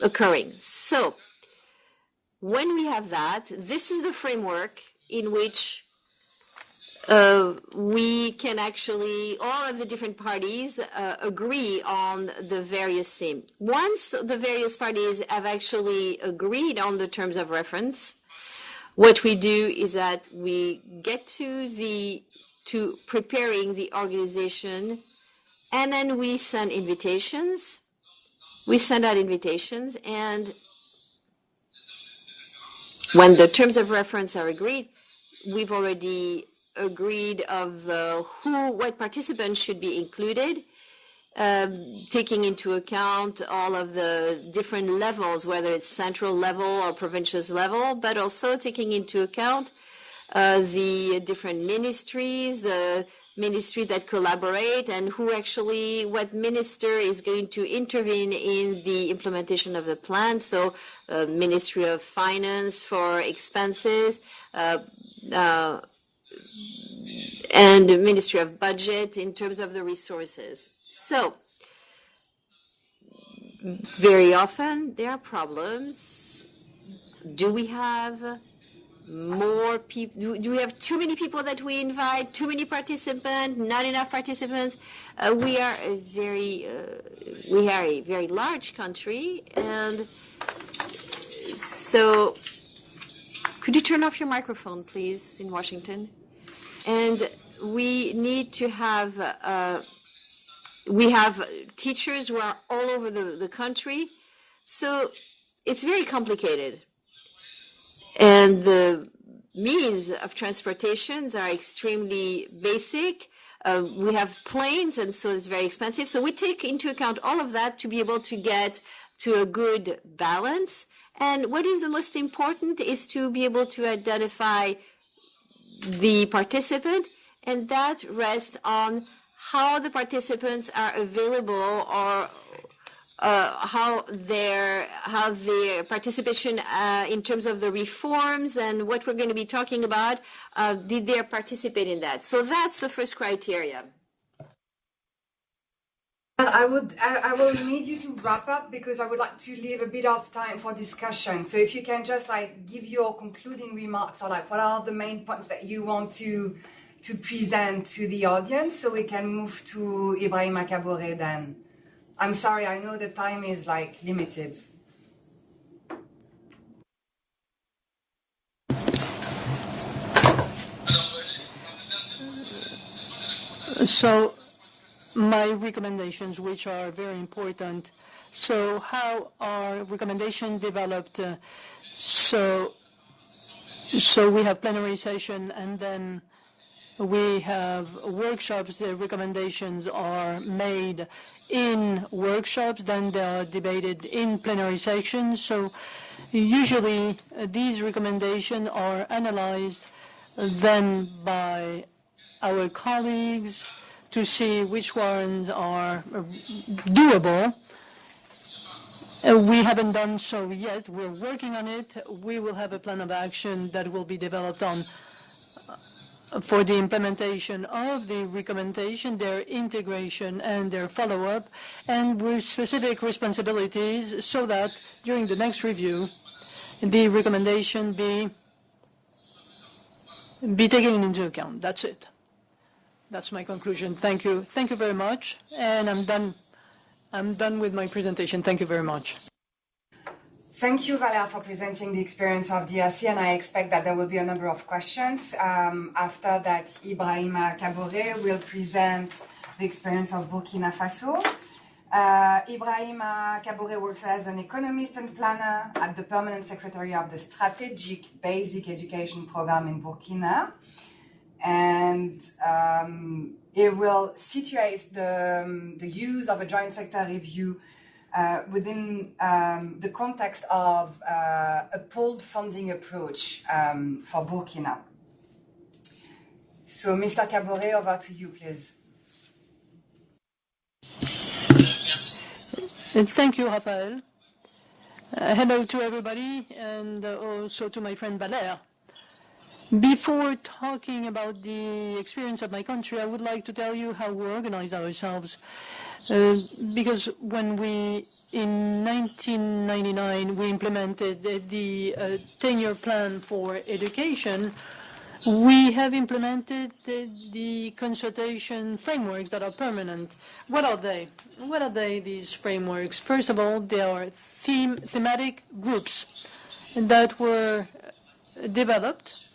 occurring. So when we have that, this is the framework in which we can actually, all of the different parties agree on the various themes. Once the various parties have actually agreed on the terms of reference, what we do is that we get to preparing the organization, and then we send invitations. We send out invitations, and when the terms of reference are agreed, we've already agreed of what participants should be included, taking into account all of the different levels, whether it's central level or provincial level, but also taking into account the different ministries, the ministries that collaborate, and what minister is going to intervene in the implementation of the plan. So Ministry of Finance for expenses, and the Ministry of Budget in terms of the resources. So very often there are problems. Do we have more people? Do we have too many people that we invite? Too many participants? Not enough participants? We are a very large country, and so Could you turn off your microphone, please, in Washington? And we need to have, we have teachers who are all over the country. So it's very complicated. And the means of transportations are extremely basic. We have planes, and so it's very expensive. So we take into account all of that to be able to get to a good balance. And what is the most important is to be able to identify the participant, and that rests on how the participants are available or how their participation in terms of the reforms and what we're going to be talking about, did they participate in that? So that's the first criteria. I will need you to wrap up because I would like to leave a bit of time for discussion. So if you can just give your concluding remarks or what are the main points that you want to present to the audience, so we can move to Ibrahima Kabore then. I'm sorry, I know the time is limited. So my recommendations, which are very important. So how are recommendations developed? So we have plenary session, and then we have workshops. The recommendations are made in workshops, then they are debated in plenary sessions. So usually these recommendations are analyzed then by our colleagues to see which ones are doable. We haven't done so yet. We're working on it. We will have a plan of action that will be developed for the implementation of the recommendation, their integration and their follow-up, and with specific responsibilities so that during the next review, the recommendation be taken into account. That's it. That's my conclusion. Thank you. Thank you very much. And I'm done. I'm done with my presentation. Thank you very much. Thank you, Valéa, for presenting the experience of DRC, and I expect that there will be a number of questions. After that, Ibrahima Kabore will present the experience of Burkina Faso. Ibrahima Kabore works as an economist and planner at the Permanent Secretary of the Strategic Basic Education Program in Burkina. And it will situate the use of a joint sector review within the context of a pooled funding approach for Burkina. So, Mr. Kabore, over to you, please. Thank you, Raphael. Hello to everybody, and also to my friend Valéa. Before talking about the experience of my country, I would like to tell you how we organize ourselves. Because when in 1999, we implemented the 10-year plan for education, we have implemented the consultation frameworks that are permanent. What are they? What are they, these frameworks? First of all, they are thematic groups that were developed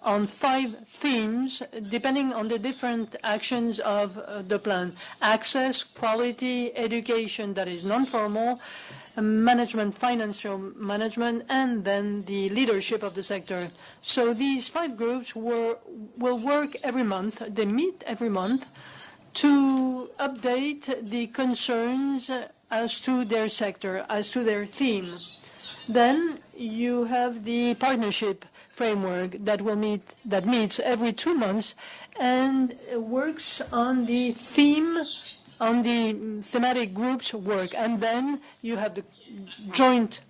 on 5 themes, depending on the different actions of the plan. Access, quality, education that is non-formal, management, financial management, and then the leadership of the sector. So these 5 groups will work every month. They meet every month to update the concerns as to their sector, as to their theme. Then you have the partnership framework that meets every 2 months and works on the theme, on the thematic groups work. And then you have the joint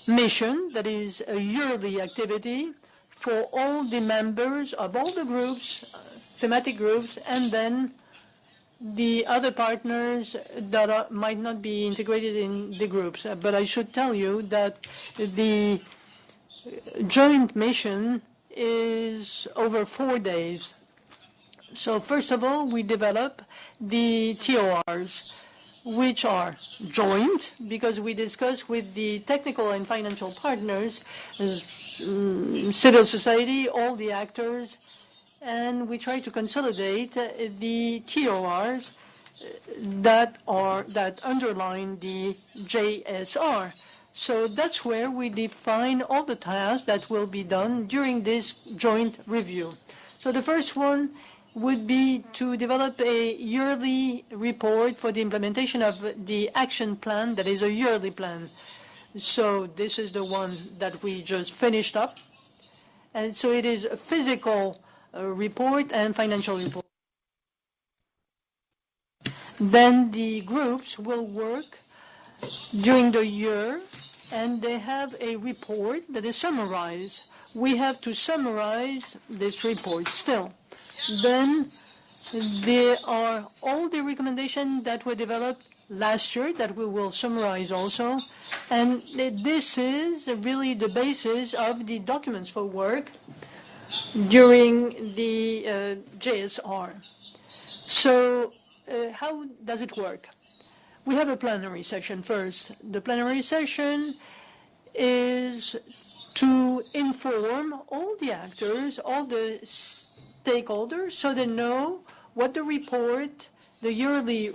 mission, that is a yearly activity for all the members of all the groups, thematic groups, and then the other partners that might not be integrated in the groups. But I should tell you that the joint mission is over 4 days. So first of all, we develop the TORs. which are joint, because we discuss with the technical and financial partners, civil society, all the actors, and we try to consolidate the TORs that underline the JSR. So that's where we define all the tasks that will be done during this joint review. So the first one would be to develop a yearly report for the implementation of the action plan that is a yearly plan. So this is the one that we just finished up. And so it is a physical report and financial report. Then the groups will work during the year, and they have a report that is summarized. We have to summarize this report still. Then there are all the recommendations that were developed last year that we will summarize also. And this is really the basis of the documents for work during the JSR. So how does it work? We have a plenary session first. The plenary session is to inform all the actors, all the stakeholders, so they know what the report, the yearly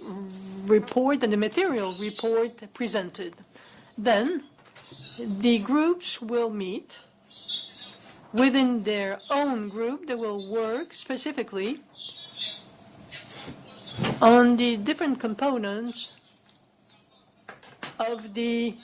report and the material report presented. Then the groups will meet. Within their own group, they will work specifically on the different components of the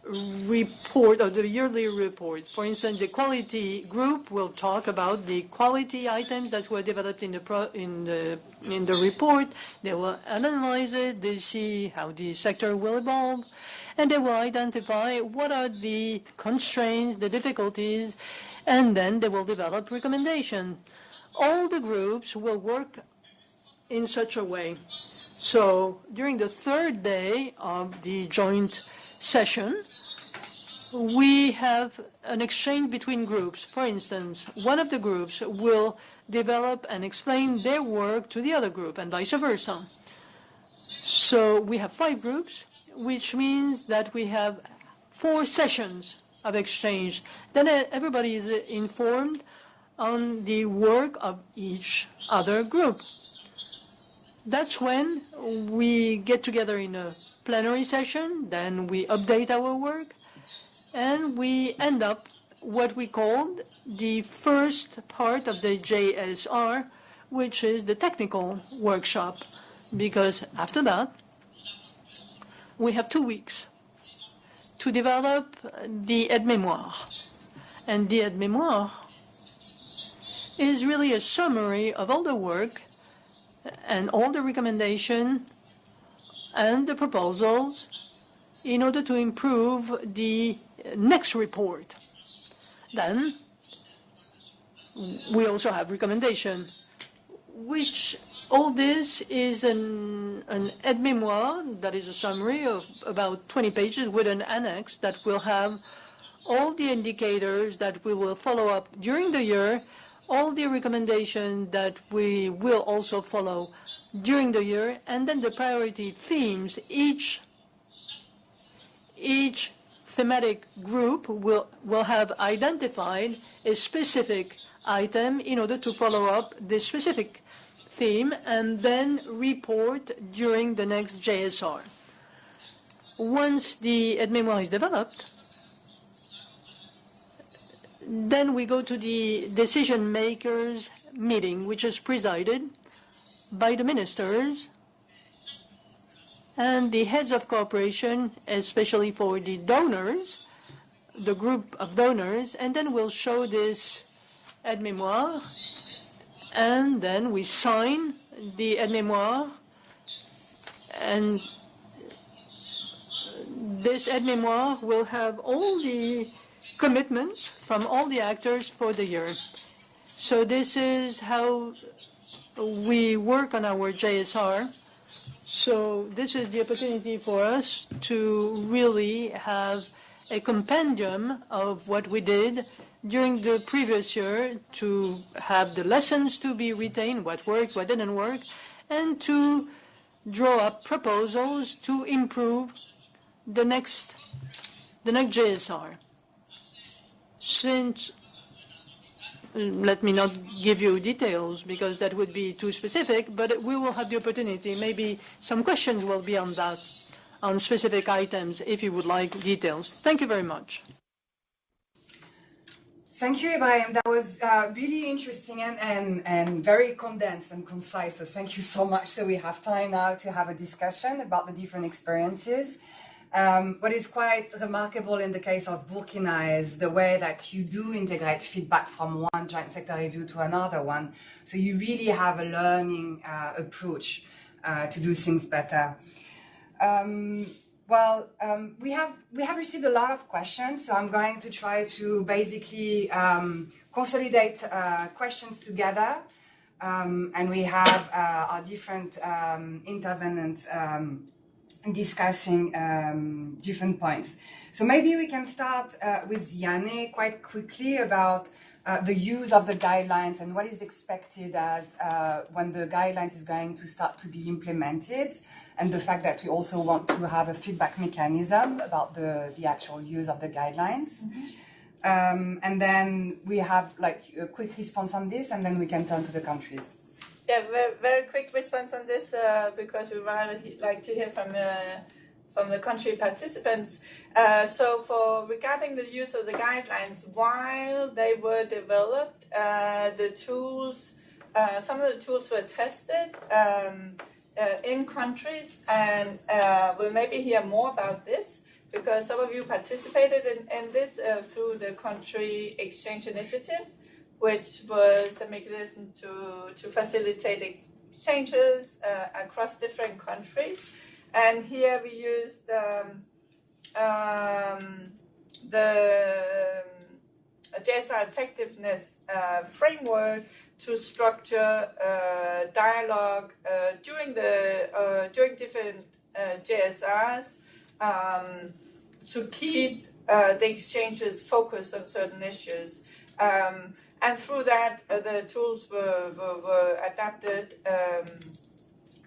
report, of the yearly report. For instance, the quality group will talk about the quality items that were developed in the report. They will analyze it, they see how the sector will evolve, and they will identify what are the constraints, the difficulties, and then they will develop recommendations. All the groups will work in such a way. So during the third day of the joint session, we have an exchange between groups. For instance, one of the groups will develop and explain their work to the other group, and vice versa. So we have 5 groups, which means that we have 4 sessions of exchange. Then everybody is informed on the work of each other group. That's when we get together in a plenary session, then we update our work, and we end up what we called the first part of the JSR, which is the technical workshop, because after that, we have 2 weeks to develop the aide-mémoire. And the aide-mémoire is really a summary of all the work and all the recommendations and the proposals in order to improve the next report. Then we also have recommendation, which all this is an aide-mémoire that is a summary of about 20 pages with an annex that will have all the indicators that we will follow up during the year, all the recommendations that we will also follow during the year, and then the priority themes. Each thematic group will have identified a specific item in order to follow up this specific theme and then report during the next JSR. Once the aide-mémoire is developed, then we go to the decision makers meeting, which is presided by the ministers and the heads of cooperation, especially for the donors, the group of donors, and then we'll show this aide-mémoire, and then we sign the aide-mémoire, and this aide-mémoire will have all the commitments from all the actors for the year. So this is how we work on our JSR. So this is the opportunity for us to really have a compendium of what we did during the previous year, to have the lessons to be retained, what worked, what didn't work, and to draw up proposals to improve the next JSR. Since, let me not give you details because that would be too specific, but we will have the opportunity. Maybe some questions will be on that, on specific items, if you would like details. Thank you very much. Thank you, Ibrahim. That was really interesting and very condensed and concise. So thank you so much. So we have time now to have a discussion about the different experiences. What is quite remarkable in the case of Burkina is the way that you do integrate feedback from one joint sector review to another one. So you really have a learning approach to do things better. We have received a lot of questions, so I'm going to try to basically consolidate questions together, and we have our different intervenants discussing different points. So maybe we can start with Janne quite quickly about the use of the guidelines and what is expected as when the guidelines is going to start to be implemented, and the fact that we also want to have a feedback mechanism about the actual use of the guidelines. Mm-hmm. And then we have like a quick response on this, and then we can turn to the countries. Yeah, very, very quick response on this because we rather like to hear from the country participants. So regarding the use of the guidelines, while they were developed, the tools, some of the tools were tested in countries, and we'll maybe hear more about this because some of you participated in this through the country exchange initiative, which was a mechanism to facilitate exchanges across different countries. And here we used the JSR effectiveness framework to structure dialogue during different JSRs to keep the exchanges focused on certain issues. And through that, the tools were adapted,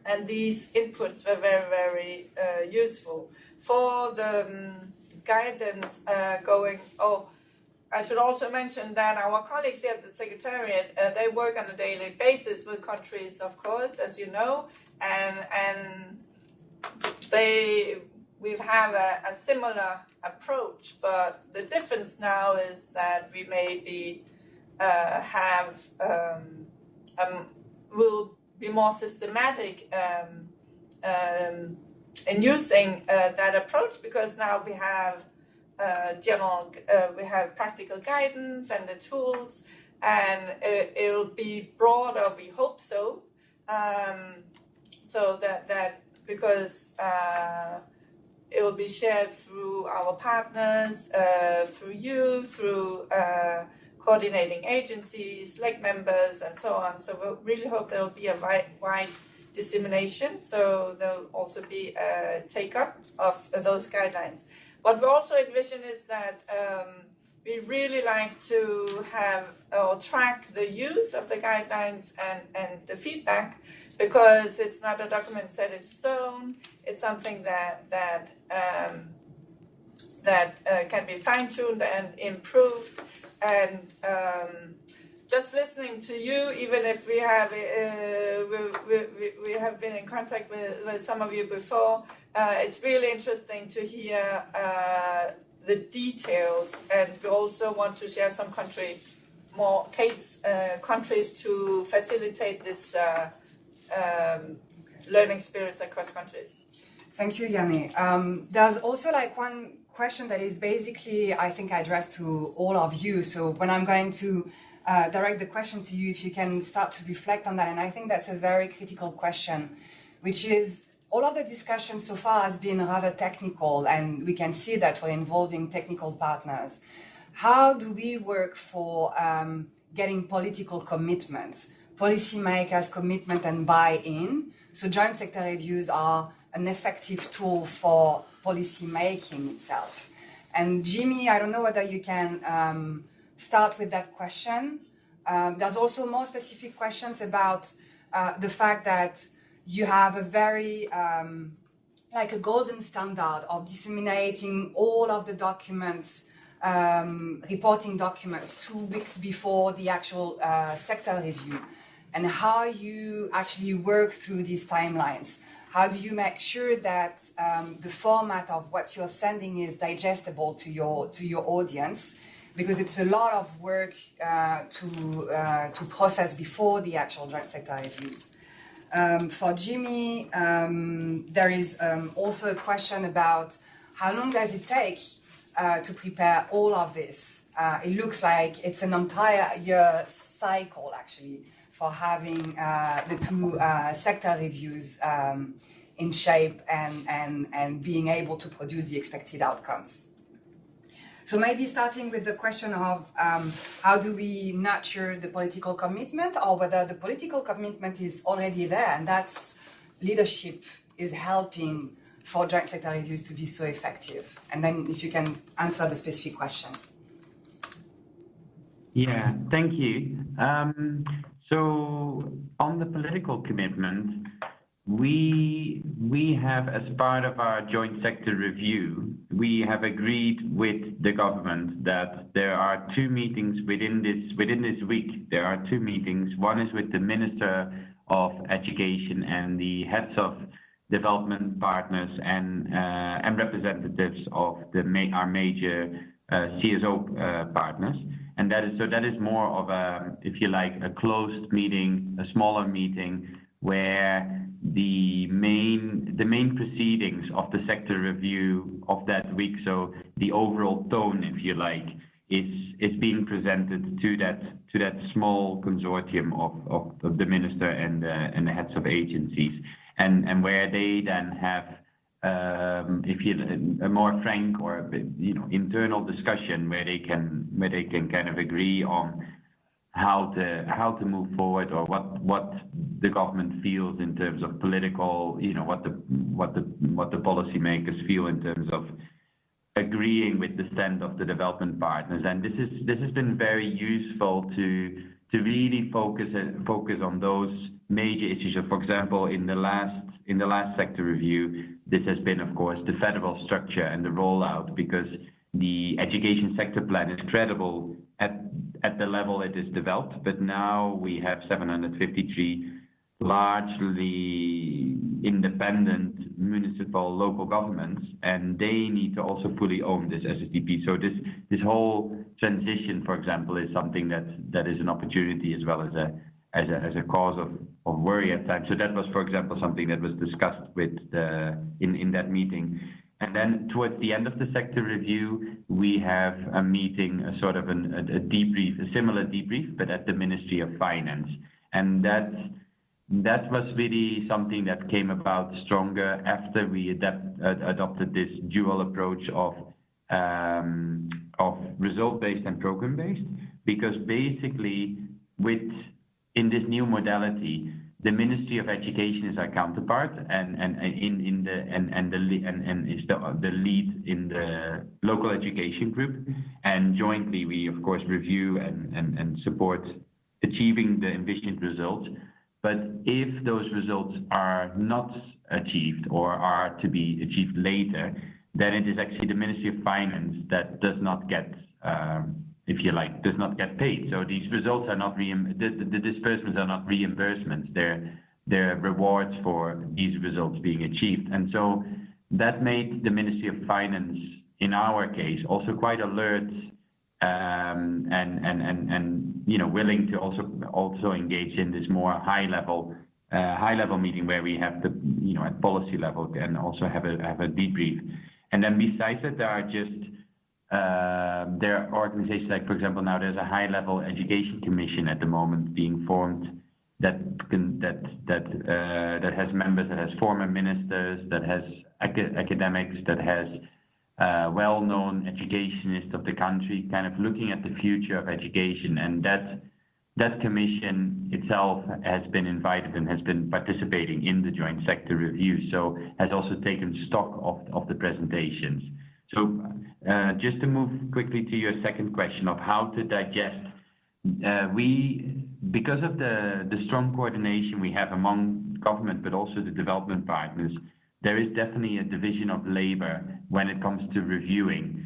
and these inputs were very, very useful. For the guidance I should also mention that our colleagues here at the Secretariat, they work on a daily basis with countries, of course, as you know, and we have a similar approach, but the difference now is that we maybe will be more systematic in using that approach, because now we have we have practical guidance and the tools, and it'll be broader, we hope so, so that because it will be shared through our partners, through you, through coordinating agencies, like members, and so on. So we really hope there will be a wide dissemination, so there'll also be a take-up of those guidelines. What we also envision is that we really like to have or track the use of the guidelines and the feedback, because it's not a document set in stone. It's something that can be fine-tuned and improved. And just listening to you, even if we have been in contact with some of you before, it's really interesting to hear the details, and we also want to share some countries to facilitate this learning experience across countries. Thank you, Janne. There's also like one question that is basically, I think, addressed to all of you. So when I'm going to direct the question to you, if you can start to reflect on that. And I think that's a very critical question, which is, all of the discussion so far has been rather technical, and we can see that we're involving technical partners. How do we work for getting political commitments, policymakers' commitment and buy-in? So joint sector reviews are an effective tool for policy making itself. And Jimmy, I don't know whether you can start with that question. There's also more specific questions about the fact that you have a very like a golden standard of disseminating all of the documents, reporting documents 2 weeks before the actual sector review, and how you actually work through these timelines. How do you make sure that the format of what you're sending is digestible to your audience? Because it's a lot of work to process before the actual joint sector reviews. For Jimmy, there is also a question about how long does it take to prepare all of this? It looks like it's an entire year cycle, actually, for having the two sector reviews in shape and being able to produce the expected outcomes. So maybe starting with the question of how do we nurture the political commitment, or whether the political commitment is already there and that leadership is helping for joint sector reviews to be so effective. And then if you can answer the specific questions. Yeah, thank you. So on the political commitment, we have, as part of our joint sector review, we have agreed with the government that there are 2 meetings within this week. There are 2 meetings. One is with the Minister of Education and the heads of development partners and representatives of our major CSO partners. And that is more of a, if you like, a closed meeting, a smaller meeting, where the main proceedings of the sector review of that week, so the overall tone, if you like, is being presented to that small consortium of the minister and the heads of agencies, and where they then have a more frank or internal discussion where they can kind of agree on how to move forward, or what the government feels in terms of political, what the policymakers feel in terms of agreeing with the stand of the development partners. And this has been very useful to really focus on those major issues. So, for example, in the last sector review, this has been, of course, the federal structure and the rollout, because the education sector plan is credible at the level it is developed, but now we have 753 largely independent municipal local governments, and they need to also fully own this SSDP. So this whole transition, for example, is something that is an opportunity as well as a cause of worry at times. So that was, for example, something that was discussed in that meeting. And then towards the end of the sector review, we have a meeting, a sort of a debrief, a similar debrief, but at the Ministry of Finance. And that was really something that came about stronger after we adopted this dual approach of result-based and program-based, because basically in this new modality, the Ministry of Education is our counterpart and is the lead in the local education group. And jointly, we of course review and support achieving the envisioned results. But if those results are not achieved or are to be achieved later, then it is actually the Ministry of Finance that does not get does not get paid. So these results are not the disbursements are not reimbursements. They're rewards for these results being achieved. And so that made the Ministry of Finance, in our case, also quite alert and willing to also engage in this more high level meeting where we have at policy level and also have a debrief. And then besides that, there are organizations like, for example, now there's a high-level education commission at the moment being formed that has members, that has former ministers, that has academics, that has well-known educationists of the country, kind of looking at the future of education. And that commission itself has been invited and has been participating in the joint sector review, so has also taken stock of the presentations. So just to move quickly to your second question of how to digest, because of the strong coordination we have among government, but also the development partners, there is definitely a division of labor when it comes to reviewing.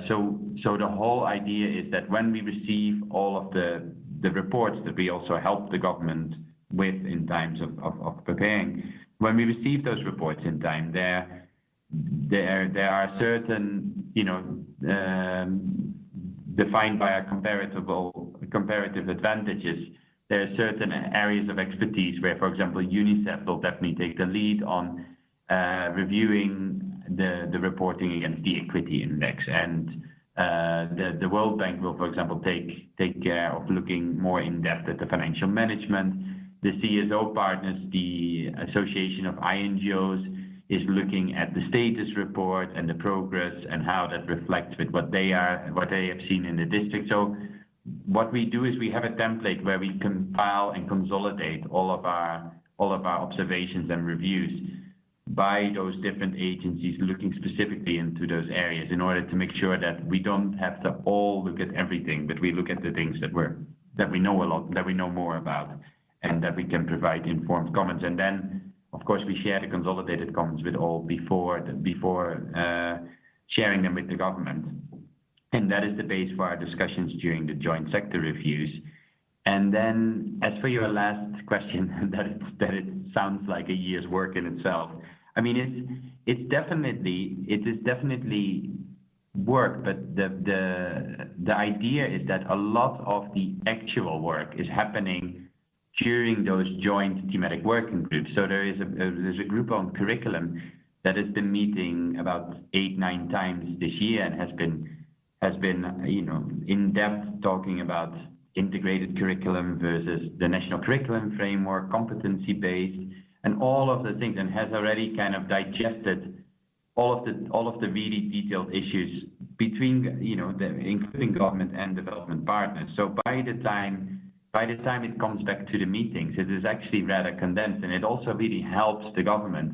So the whole idea is that when we receive all of the reports that we also help the government with in times of preparing, when we receive those reports in time, there are certain, defined by our comparative advantages. There are certain areas of expertise where, for example, UNICEF will definitely take the lead on reviewing the reporting against the equity index, and the World Bank will, for example, take care of looking more in depth at the financial management. The CSO partners, the Association of INGOs, is looking at the status report and the progress and how that reflects with what they have seen in the district. So what we do is we have a template where we compile and consolidate all of our observations and reviews by those different agencies, looking specifically into those areas in order to make sure that we don't have to all look at everything, but we look at the things that we know a lot, that we know more about, and that we can provide informed comments. And then, of course, we share the consolidated comments with all before sharing them with the government. And that is the base for our discussions during the joint sector reviews. And then, as for your last question, that it sounds like a year's work in itself. I mean, it is definitely work, but the idea is that a lot of the actual work is happening during those joint thematic working groups. So there's a group on curriculum that has been meeting about 8-9 times this year and has been in depth talking about integrated curriculum versus the national curriculum framework, competency based, and all of the things, and has already kind of digested all of the really detailed issues between including government and development partners. So by the time it comes back to the meetings, it is actually rather condensed, and it also really helps the government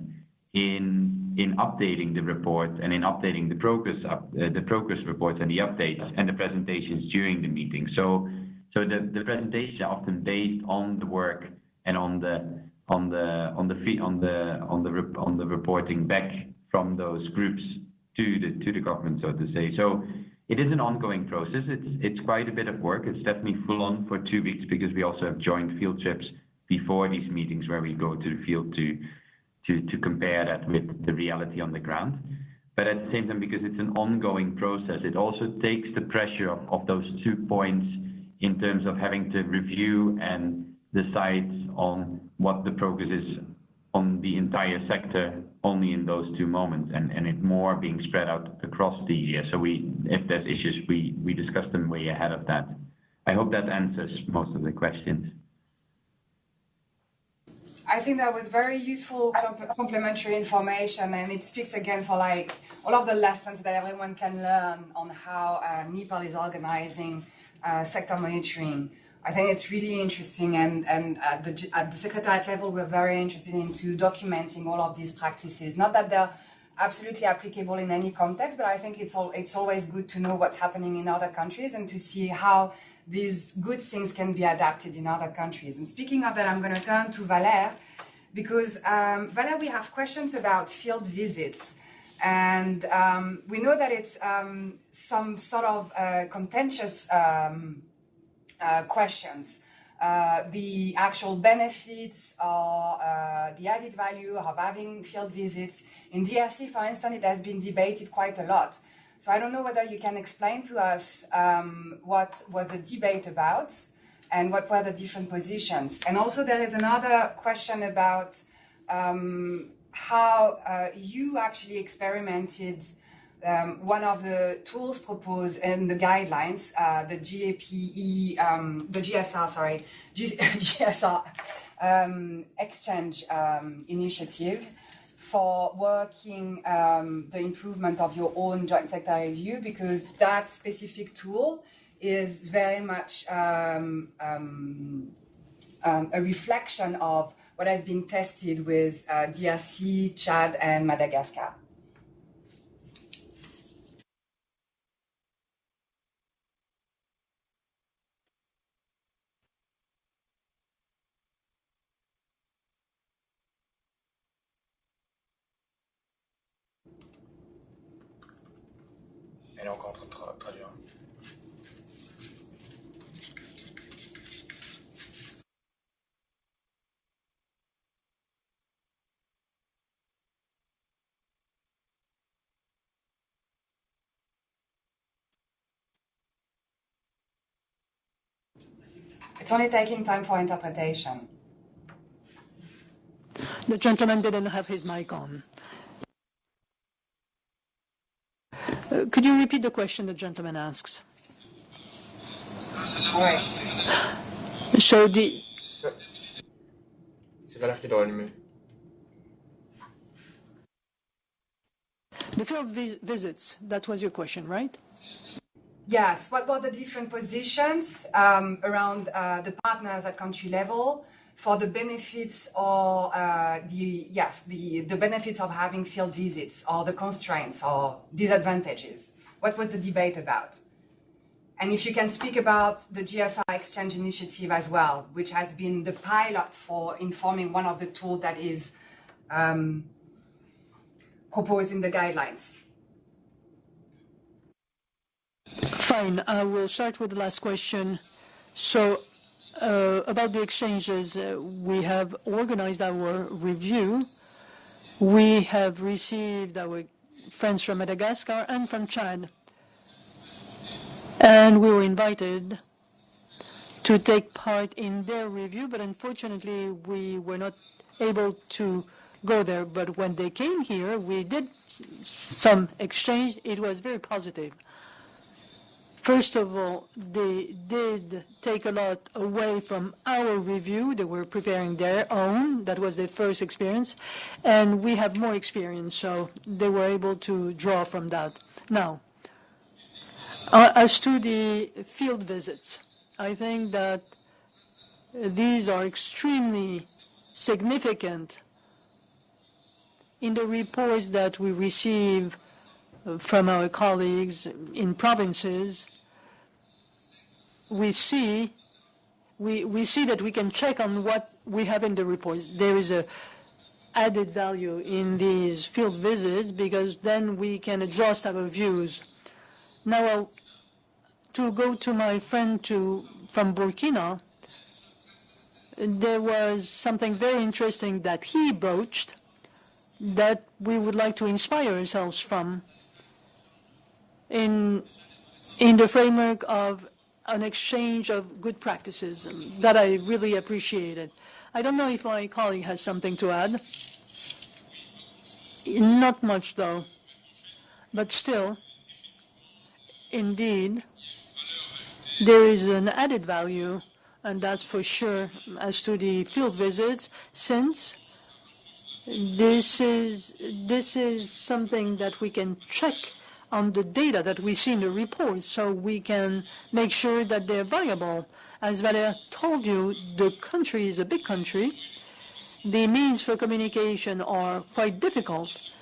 in updating the reports and in updating the progress reports and the updates and the presentations during the meeting. So the presentations are often based on the work and on the reporting back from those groups to the government, so to say. So it is an ongoing process. It's quite a bit of work. It's definitely full on for 2 weeks because we also have joint field trips before these meetings where we go to the field to compare that with the reality on the ground. But at the same time, because it's an ongoing process, it also takes the pressure of those 2 points in terms of having to review and decide on what the progress is on the entire sector only in those 2 moments, and it more being spread out across the year. So if there's issues, we discuss them way ahead of that. I hope that answers most of the questions. I think that was very useful complementary information, and it speaks again for all of the lessons that everyone can learn on how Nepal is organizing sector monitoring. I think it's really interesting, and at the secretariat level, we're very interested into documenting all of these practices. Not that they're absolutely applicable in any context, but I think it's always good to know what's happening in other countries and to see how these good things can be adapted in other countries. And speaking of that, I'm going to turn to Valère, because Valère, we have questions about field visits. And we know that it's some sort of contentious questions. The actual benefits or the added value of having field visits. In DRC, for instance, it has been debated quite a lot. So I don't know whether you can explain to us what was the debate about and what were the different positions. And also there is another question about how you actually experimented one of the tools proposed in the guidelines, the GSR exchange initiative for working the improvement of your own joint sector review, because that specific tool is very much a reflection of what has been tested with DRC, Chad, and Madagascar. Elle est encore en train de traduire. It's only taking time for interpretation. The gentleman didn't have his mic on. Could you repeat the question the gentleman asks? Ouais. So the... C'est Valère qui doit allumer. The field visits, that was your question, right? Yes, what were the different positions around the partners at country level for the benefits or the benefits of having field visits, or the constraints or disadvantages? What was the debate about? And if you can speak about the GSR Exchange Initiative as well, which has been the pilot for informing one of the tools that is proposed in the guidelines. Fine, I will start with the last question. So about the exchanges, we have organized our review. We have received our friends from Madagascar and from Chad. And we were invited to take part in their review, but unfortunately we were not able to go there. But when they came here, we did some exchange. It was very positive. First of all, they did take a lot away from our review. They were preparing their own. That was their first experience. And we have more experience, so they were able to draw from that. Now, as to the field visits, I think that these are extremely significant. In the reports that we receive from our colleagues in provinces, we see that we can check on what we have in the reports. There is a added value in these field visits because then we can adjust our views. Now, to go to my friend from Burkina, there was something very interesting that he broached that we would like to inspire ourselves from in the framework of an exchange of good practices that I really appreciated. I don't know if my colleague has something to add. Not much, though. But still, indeed, there is an added value, and that's for sure, as to the field visits, since this is something that we can check on the data that we see in the report, so we can make sure that they're viable. As Valère told you, the country is a big country. The means for communication are quite difficult.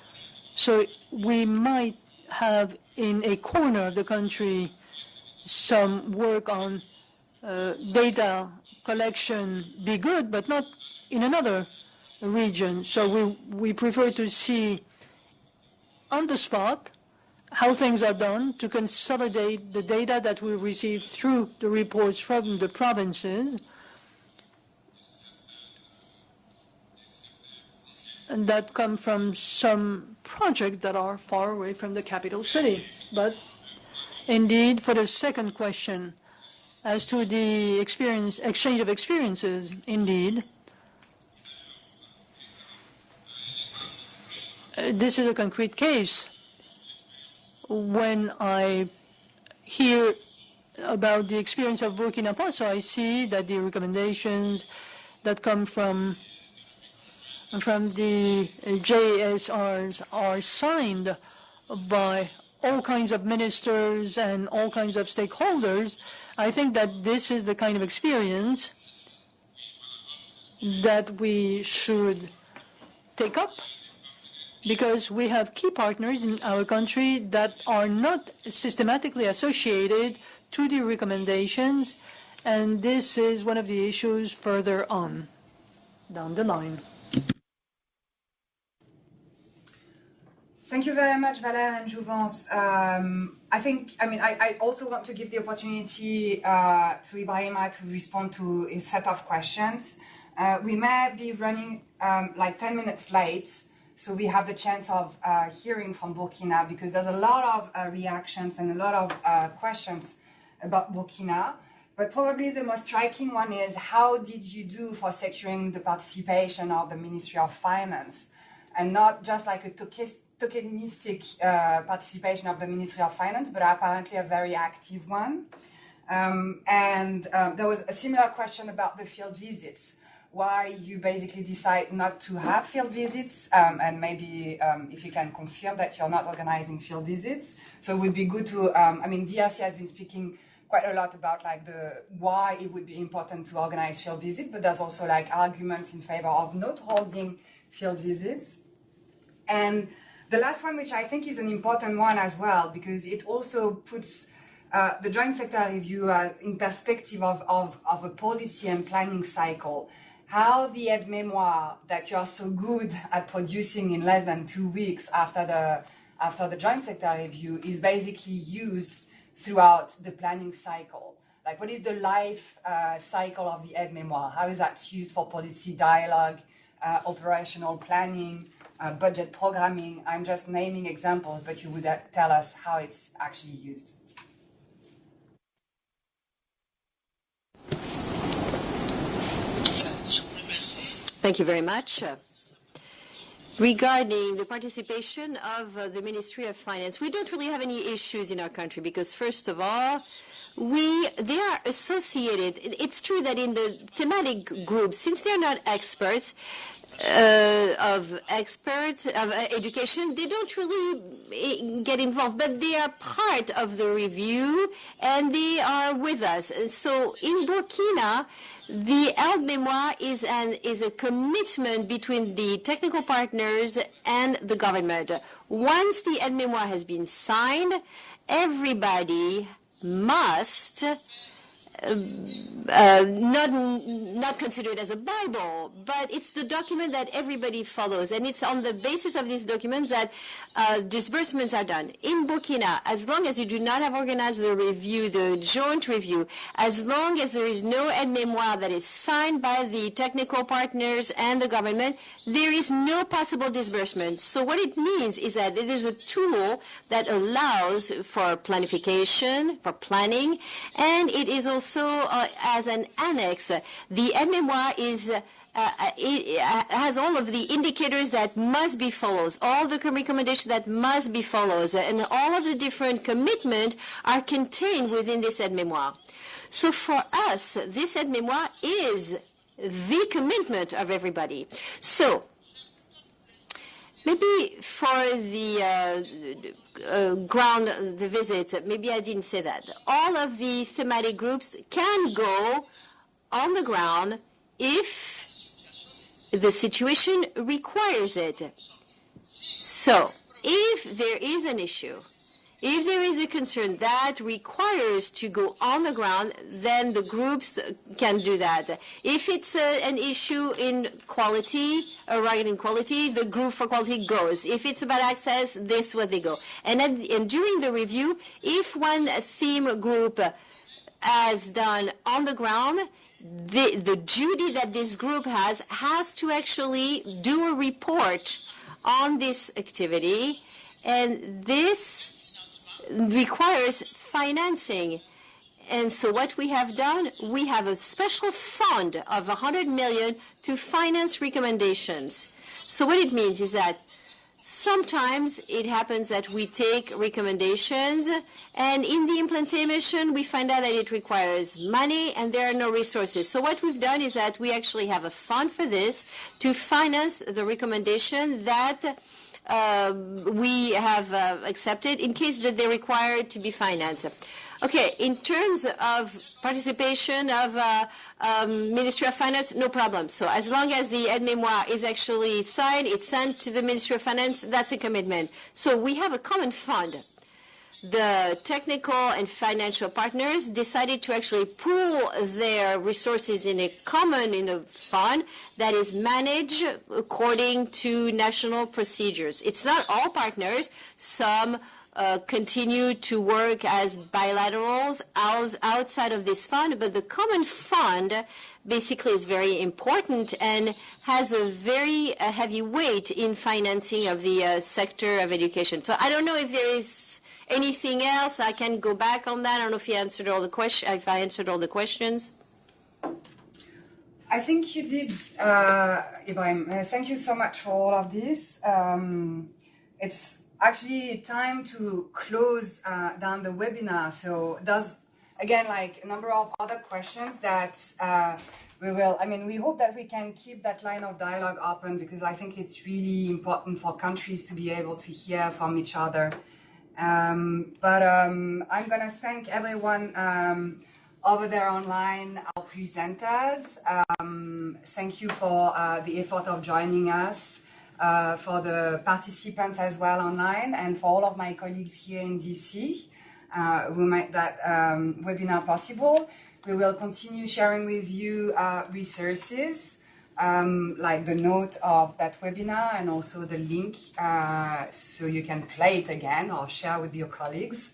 So we might have in a corner of the country some work on data collection be good, but not in another region. So we prefer to see on the spot how things are done, to consolidate the data that we receive through the reports from the provinces, and that come from some projects that are far away from the capital city. But indeed, for the second question, as to the exchange of experiences, indeed, this is a concrete case. When I hear about the experience of Burkina Faso, I see that the recommendations that come from the JSRs are signed by all kinds of ministers and all kinds of stakeholders. I think that this is the kind of experience that we should take up, because we have key partners in our country that are not systematically associated to the recommendations, and this is one of the issues further on down the line. Thank you very much, Valère and Jouvence. I also want to give the opportunity to Ibrahima to respond to a set of questions. We may be running like 10 minutes late, so we have the chance of hearing from Burkina, because there's a lot of reactions and a lot of questions about Burkina. But probably the most striking one is, how did you do for securing the participation of the Ministry of Finance, and not just like a tokenistic participation of the Ministry of Finance, but apparently a very active one. There was a similar question about the field visits, why you basically decide not to have field visits, and maybe if you can confirm that you're not organizing field visits. So it would be good to, DRC has been speaking quite a lot about like why it would be important to organize field visits, but there's also like arguments in favor of not holding field visits. And the last one, which I think is an important one as well, because it also puts the joint sector review in perspective of a policy and planning cycle. How the aide-mémoire that you are so good at producing in less than 2 weeks after the joint sector review is basically used throughout the planning cycle. Like, what is the life cycle of the aide-mémoire? How is that used for policy dialogue, operational planning, budget programming? I'm just naming examples, but you would tell us how it's actually used. Thank you very much. Regarding the participation of the Ministry of Finance, we don't really have any issues in our country because, first of all, they are associated. It's true that in the thematic groups, since they're not experts of education, they don't really get involved, but they are part of the review and they are with us. And so in Burkina, the aide-mémoire is a commitment between the technical partners and the government. Once the aide-mémoire has been signed, everybody must not consider it as a Bible, but it's the document that everybody follows, and it's on the basis of these documents that disbursements are done. In Burkina, as long as you do not have organized the review, the joint review, as long as there is no aide-mémoire that is signed by the technical partners and the government, there is no possible disbursement. So what it means is that it is a tool that allows for planification, for planning, and it is also as an annex. The aide-mémoire it has all of the indicators that must be followed, all the recommendations that must be followed, and all of the different commitments are contained within this aide-mémoire. So for us, this aide-mémoire is the commitment of everybody. So maybe for the the visit, maybe I didn't say that. All of the thematic groups can go on the ground if the situation requires it. So if there is an issue, if there is a concern that requires to go on the ground, then the groups can do that. If it's an issue in quality, in quality, the group for quality goes. If it's about access, this is where they go. And during the review, if one theme group has done on the ground, the duty that this group has to actually do a report on this activity, and this requires financing. And so what we have done, we have a special fund of 100 million to finance recommendations. So what it means is that sometimes it happens that we take recommendations, and in the implementation, we find out that it requires money and there are no resources. So what we've done is that we actually have a fund for this to finance the recommendation that we have accepted in case that they're required to be financed. Okay, in terms of participation of Ministry of Finance, no problem. So as long as the aide-mémoire is actually signed, it's sent to the Ministry of Finance, that's a commitment. So we have a common fund. the technical and financial partners decided to actually pool their resources in a fund that is managed according to national procedures. It's not all partners. Some continue to work as bilaterals outside of this fund, but the common fund basically is very important and has a very heavy weight in financing of the sector of education. So I don't know if there is anything else. I can go back on that. I don't know if you answered all the questions. If I answered all the questions. I think you did, Ibrahim. Thank you so much for all of this. It's actually time to close down the webinar. So there's, again, like a number of other questions that we hope that we can keep that line of dialogue open, because I think it's really important for countries to be able to hear from each other. I'm going to thank everyone over there online, our presenters. Thank you for the effort of joining us, for the participants as well online, and for all of my colleagues here in DC who made that webinar possible. We will continue sharing with you resources like the note of that webinar and also the link so you can play it again or share with your colleagues.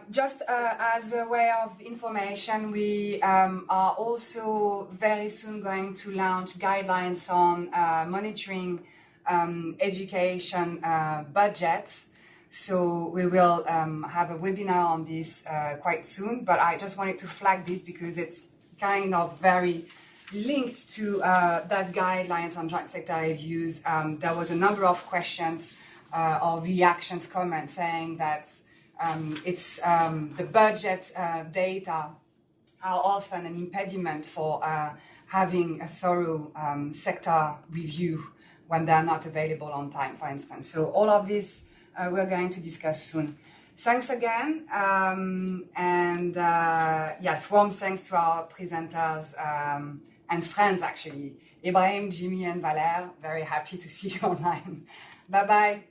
Just as a way of information, we are also very soon going to launch guidelines on monitoring education budgets. So we will have a webinar on this quite soon, but I just wanted to flag this because it's kind of very linked to that guidelines on joint sector reviews. There was a number of questions or reactions, comments saying that it's the budget data are often an impediment for having a thorough sector review when they're not available on time, for instance. So all of this we're going to discuss soon. Thanks again, yes, warm thanks to our presenters and friends, actually. Ibrahim, Jimmy, and Valère, very happy to see you online. Bye-bye.